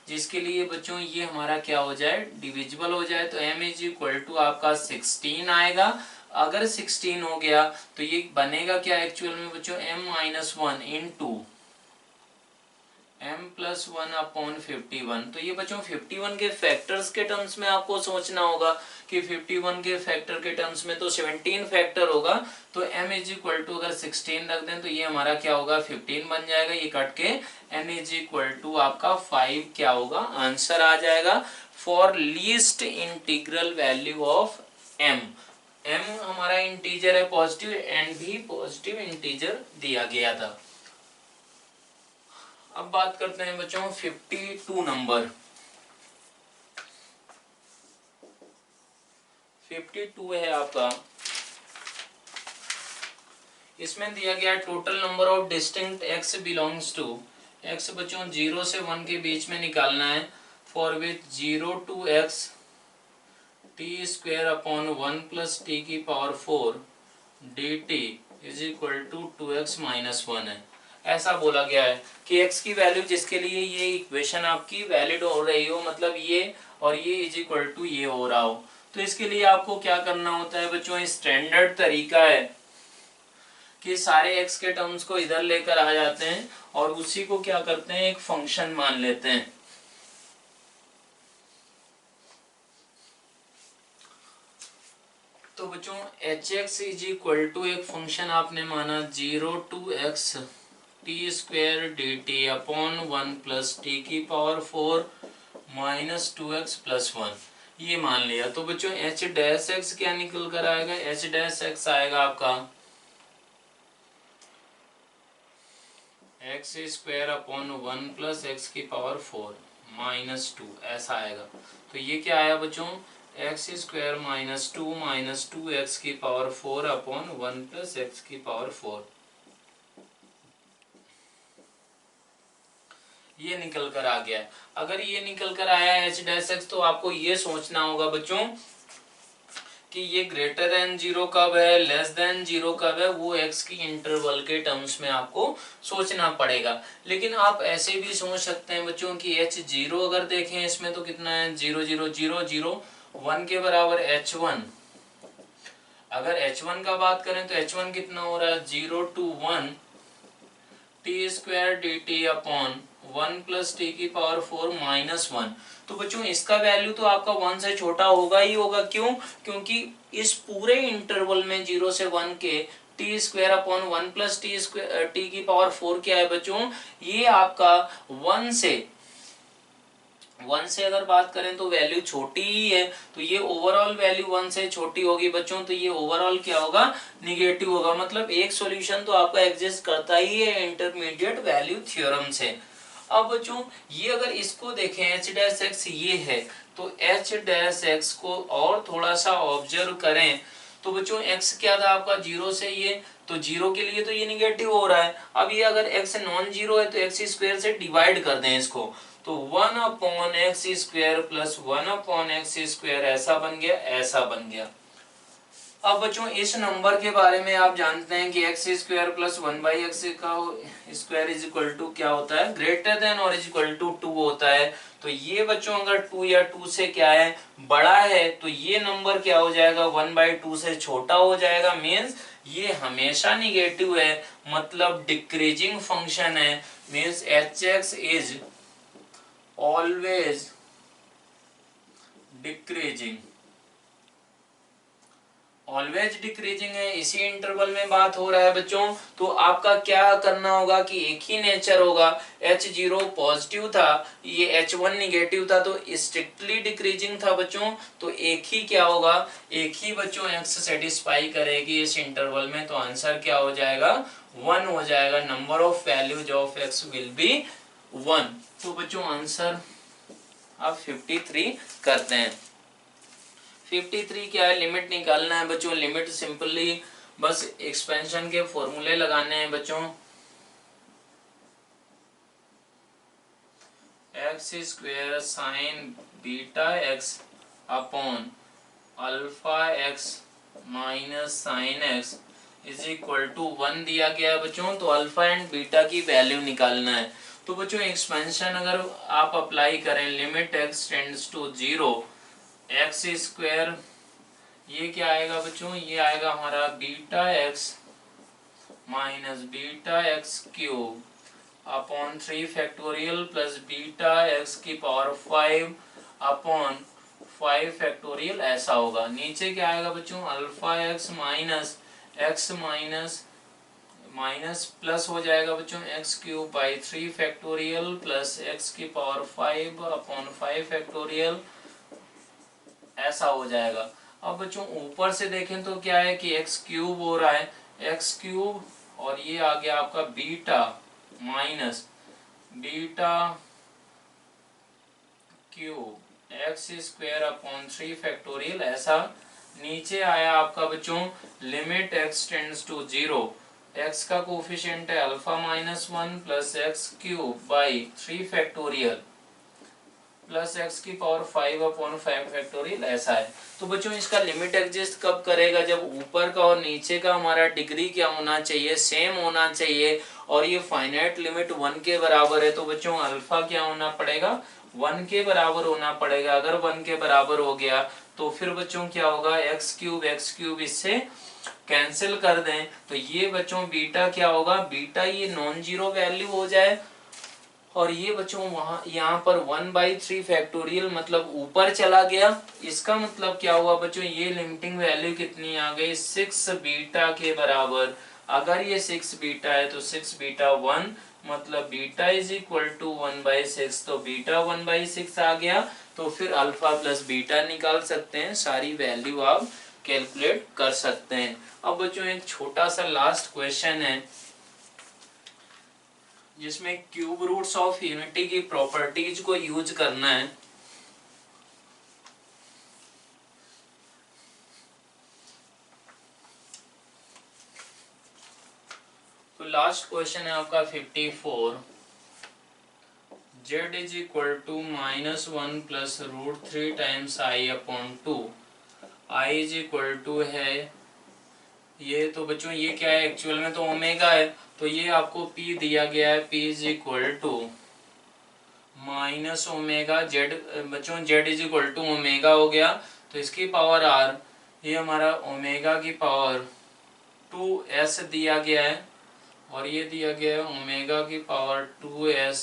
जिसके लिए बच्चों ये हमारा क्या हो जाए, डिविजिबल हो जाए। तो m इज इक्वल टू आपका 16 आएगा। अगर 16 हो गया तो ये बनेगा क्या एक्चुअल में बच्चों, m-1 इंटू m+1 अपॉन 51। तो ये बच्चों 51 के फैक्टर्स के टर्म्स में आपको सोचना होगा कि 51 के फैक्टर के टर्म्स में तो 17 फैक्टर होगा, तो m इज इक्वल टू अगर 16 रख दें तो ये हमारा क्या होगा, 15 बन जाएगा, ये कट के n इज इक्वल टू आपका 5 क्या होगा, आंसर आ जाएगा for least integral value of m। m हमारा इंटीजर है पॉजिटिव, n भी पॉजिटिव इंटीजर दिया गया था। अब बात करते हैं बच्चों 52 नंबर। 52 है आपका, इसमें दिया गया total number of distinct x belongs to, x बच्चों 0 से 1 के बीच में निकालना है, for which 0 to x t² / 1 + t⁴ dt is equal to 2x-1 है। ऐसा बोला गया है कि x की वैल्यू जिसके लिए ये इक्वेशन आपकी वैलिड हो रही हो, मतलब ये और ये इज इक्वल टू ये हो रहा हो, तो इसके लिए आपको क्या करना होता है बच्चों, स्टैंडर्ड तरीका है कि सारे x के टर्म्स को इधर लेकर आ जाते हैं और उसी को क्या करते हैं, एक फंक्शन मान लेते हैं। तो बच्चों hx इज इक्वल टू एक फंक्शन आपने माना 0 to x t² dt upon 1 + t⁴ - 2x+1 ये मान लिया। तो बच्चों h' क्या निकल कर आएगा, h' आएगा आपका x² अपॉन 1 + x⁴ - 2, ऐसा आएगा। तो ये क्या आया बच्चों, x² - 2 - 2x⁴ अपॉन 1 + x⁴। ये निकल कर आ गया है। अगर ये निकल कर आया है h डैश x, तो आपको ये सोचना होगा बच्चों कि ये ग्रेटर देन जीरो कब है, लेस देन जीरो कब है, वो x की इंटरवल के टर्म्स में आपको सोचना पड़ेगा। लेकिन आप ऐसे भी सोच सकते हैं बच्चों कि h जीरो अगर देखें इसमें तो कितना है, 0 0 0 0 1 के बराबर h1। अगर h1 का बात करें तो h1 कितना हो रहा है, 0 to 1 T square D t upon 1 plus T की पावर 4 माइनस 1। तो बच्चों इसका वैल्यू तो आपका 1 से छोटा होगा ही होगा। क्यों? क्योंकि इस पूरे इंटरवल में 0 से 1 के T square upon 1 plus T square T की पावर 4 क्या है बच्चों, ये आपका 1 से अगर बात करें तो वैल्यू छोटी ही है, तो ये ओवरऑल वैल्यू 1 से छोटी होगी बच्चों, तो ये ओवरऑल क्या होगा, निगेटिव होगा। मतलब एक सॉल्यूशन तो आपका एग्जिस्ट करता ही है इंटरमीडिएट वैल्यू थ्योरम से। अब बच्चों ये अगर इसको देखें h डैश x ये है, तो h डैश x को और थोड़ा सा ऑब्जर्व करें तो बच्चों x क्या था आपका, 0 से ये, तो 0 के लिए तो ये निगेटिव हो रहा है। अब ये अगर x नॉन जीरो है तो x स्क्वायर से डिवाइड कर दें इसको, तो 1 upon x square plus 1 upon x square ऐसा बन गया, ऐसा बन गया। अब बच्चों इस नंबर के बारे में आप जानते हैं कि x square plus 1 by x का स्क्वायर इज इक्वल टू क्या होता है, greater than or is equal to 2 होता है। तो ये बच्चों अगर 2 या 2 से क्या है, बड़ा है, तो ये नंबर क्या हो जाएगा, 1 बाई 2 से छोटा हो जाएगा। मीन्स ये हमेशा निगेटिव है, मतलब डिक्रीजिंग फंक्शन है। Means H x is always decreasing, always decreasing है। इसी इंटरवल में बात हो रहा है बच्चों, तो आपका क्या करना होगा कि एक ही नेचर होगा। h0 पॉजिटिव था, ये h1 निगेटिव था, तो स्ट्रिक्टली डिक्रीजिंग था बच्चों, तो एक ही क्या होगा, एक ही बच्चों x सेटिस्फाई करेगी इस इंटरवल में, तो आंसर क्या हो जाएगा, 1 हो जाएगा। Number of values of x will be 1। तो बच्चों आंसर आप 53 करते हैं। 53 क्या है, लिमिट निकालना है बच्चों। लिमिट सिंपली बस एक्सपेंशन के फॉर्मूले लगाने हैं बच्चों। X square sine beta x upon alpha x minus sine x is equal to 1 दिया गया है बच्चों, तो अल्फा एंड बीटा की वैल्यू निकालना है। तो बच्चों एक्सपेंशन अगर आप अप्लाई करें, limit x tends to 0, x square ये क्या आएगा बच्चों, ये आएगा हमारा beta x minus beta x cube upon 3 factorial plus beta x की पावर 5 अपॉन 5 फैक्टोरियल, ऐसा होगा। नीचे क्या आएगा बच्चों, alpha x minus minus plus हो जाएगा बच्चों x cube by 3 factorial plus x की पावर 5 अपॉन 5 फैक्टोरियल, ऐसा हो जाएगा। अब बच्चों ऊपर से देखें तो क्या है कि एक्स क्यूब हो रहा है, एक्स क्यूब, और ये आ गया आपका beta minus beta cube x square upon 3 factorial, ऐसा। नीचे आया आपका बच्चों limit x tends to 0, x का कोफिशिएंट है alpha minus 1 plus x cube by 3 factorial plus x की पावर 5 अपॉन 5 फैक्टोरियल, ऐसा है। तो बच्चों इसका लिमिट एग्जिस्ट कब करेगा, जब ऊपर का और नीचे का हमारा डिग्री क्या होना चाहिए, सेम होना चाहिए, और ये फाइनाइट लिमिट 1 के बराबर है। तो बच्चों अल्फा क्या होना पड़ेगा, 1 के बराबर होना पड़ेगा। अगर 1 के बराबर हो गया तो फिर बच्चों क्या होगा, एक्स क्यूब इससे कैंसिल कर दें, तो ये बच्चों बीटा क्या होगा, बीटा ये नॉन जीरो वैल्यू हो जाए, और ये बच्चों वहां यहाँ पर 1/3 फैक्टोरियल मतलब ऊपर चला गया। इसका मतलब क्या हुआ बच्चों, ये लिमिटिंग वैल्यू कितनी आ गई, 6 बीटा के बराबर। अगर ये 6 बीटा है तो 6 बीटा 1, मतलब बीटा इज इक्वल टू 1/6, तो बीटा 1/6 आ गया। तो फिर अल्फा प्लस बीटा निकाल सकते हैं, सारी वैल्यू आप कैलकुलेट कर सकते हैं। अब बच्चों एक छोटा सा लास्ट क्वेश्चन है जिसमें क्यूब रूट्स ऑफ यूनिटी की प्रॉपर्टीज को यूज करना है। तो लास्ट क्वेश्चन है आपका 54, z is equal to -1 plus √3 times i upon 2। i is equal to है ये, तो बच्चों ये क्या है, एक्चुअल में तो ओमेगा है, तो ये आपको p दिया गया है, p is equal to minus omega z. बच्चों z is equal to omega हो गया, तो इसकी पावर r, ये हमारा ओमेगा की पावर 2s दिया गया है, और ये दिया गया है ओमेगा की पावर 2s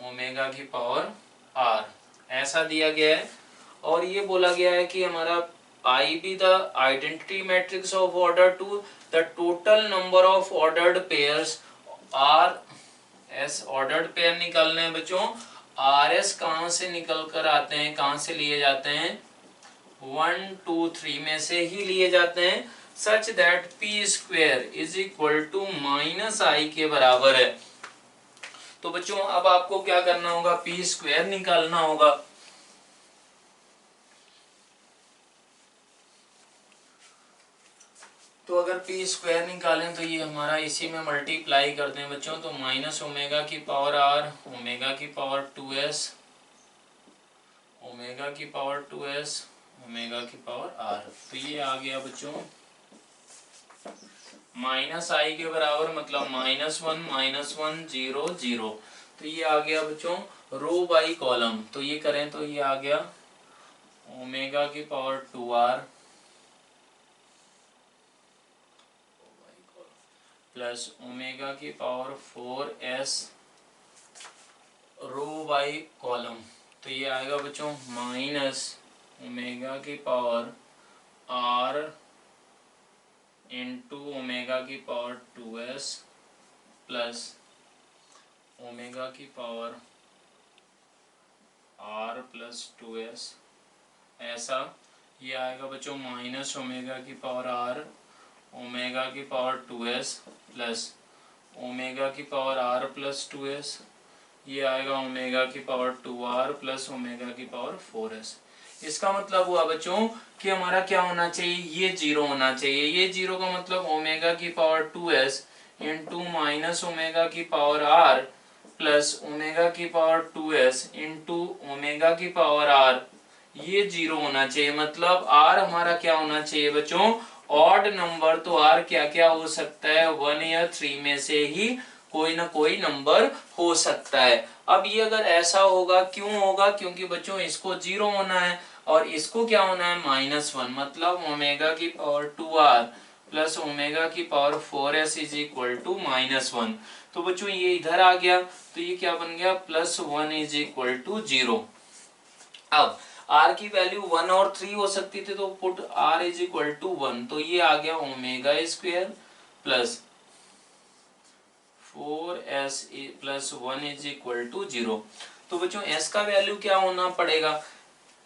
ओमेगा की पावर r, ऐसा दिया गया है। और ये बोला गया है कि हमारा I be the identity matrix of order 2, the total number of ordered pairs are s, ordered pair निकालने हैं बच्चों, rs कहाँ से निकल कर आते हैं, कहाँ से लिए जाते हैं, 1 2 3 में से ही लिए जाते हैं, such that p square is equal to -i के बराबर है। तो बच्चों अब आपको क्या करना होगा, p स्क्वायर निकालना होगा। तो अगर p स्क्वायर निकालें तो ये हमारा इसी में मल्टीप्लाई कर दें बच्चों, तो माइनस ओमेगा की पावर r, ओमेगा की पावर 2s, ओमेगा की पावर 2s, ओमेगा की पावर r, तो ये आ गया बच्चों -i के बराबर, मतलब -1 0 0, तो ये आ गया बच्चों रो बाई कॉलम। तो ये करें तो ये आ गया ओमेगा की पावर 2r प्लस ओमेगा की power 4s row by column, तो ये आएगा बच्चों माइनस ओमेगा की पावर r इंटू ओमेगा की पावर 2s प्लस ओमेगा की पावर r प्लस 2s, ऐसा ये आएगा बच्चों माइनस ओमेगा की पावर r ओमेगा की पावर 2s प्लस ओमेगा की पावर r प्लस 2s, ये आएगा ओमेगा की पावर 2r प्लस ओमेगा की पावर 4s। इसका मतलब हुआ बच्चों कि हमारा क्या होना चाहिए, ये 0 होना चाहिए। ये 0 का मतलब ओमेगा की power 2s into minus omega की पावर r प्लस ओमेगा की पावर 2s इंटू ओमेगा की पावर r, ये 0 होना चाहिए। मतलब r हमारा क्या होना चाहिए बच्चों, ऑड नंबर। तो r क्या क्या हो सकता है, 1 या 3 में से ही कोई ना कोई नंबर हो सकता है। अब ये अगर ऐसा होगा, क्यों होगा, क्योंकि बच्चों इसको 0 होना है और इसको क्या होना है -1, मतलब ओमेगा की पावर 2r प्लस ओमेगा की power 4s is equal to -1। तो बच्चों ये इधर आ गया, तो ये क्या बन गया +1 इज इक्वल टू 0। अब r की वैल्यू 1 और 3 हो सकती थी, तो put r is equal to 1, तो ये आ गया omega square plus 4s plus 1 is equal to 0। तो बच्चों s का वैल्यू क्या होना पड़ेगा,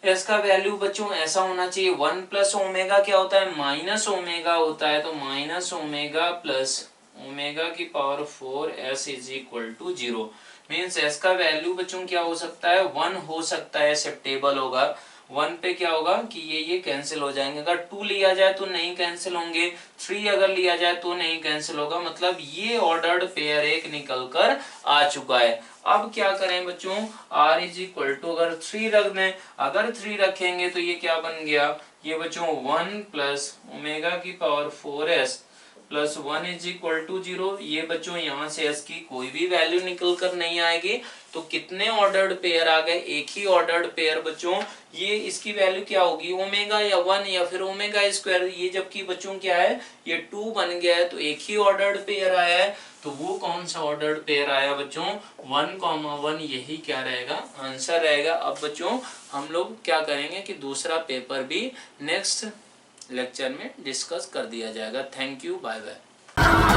s का वैल्यू बच्चों ऐसा होना चाहिए, 1 प्लस ओमेगा क्या होता है, माइनस ओमेगा होता है, तो माइनस ओमेगा प्लस ओमेगा की power 4s is equal to 0। Means s का वैल्यू बच्चों क्या हो सकता है, 1 हो सकता है, एक्सेप्टेबल होगा। 1 पे क्या होगा कि ये कैंसिल हो जाएंगे, अगर 2 लिया जाए तो नहीं कैंसिल होंगे, 3 अगर लिया जाए तो नहीं कैंसिल होगा, मतलब ये ऑर्डर्ड पेयर एक निकल कर आ चुका है। अब क्या करें बच्चों, r इज इक्वल टू अगर 3 रख दें, अगर 3 रखेंगे तो ये क्या बन गया, ये बच्चों 1 प्लस ओमेगा की power 4s plus 1 is equal to 0। ये बच्चों यहाँ से s की कोई भी वैल्यू निकल कर नहीं आएगी, तो कितने ऑर्डर्ड पेयर आ गए, एक ही ऑर्डर्ड पेयर बच्चों। ये इसकी वैल्यू क्या होगी, ओमेगा या 1 या फिर ओमेगा स्क्वायर, ये जबकि बच्चों क्या है, ये 2 बन गया है, तो एक ही ऑर्डर्ड पेयर आया है। तो वो कौन सा ऑर्डर्ड पेयर आया बच्चों, 1,1, यही क्या रहेगा, आंसर रहेगा। अब बच्चों हम लोग क्या करेंगे कि दूसरा पेपर भी नेक्स्ट लेक्चर में डिस्कस कर दिया जाएगा। Thank you, bye bye.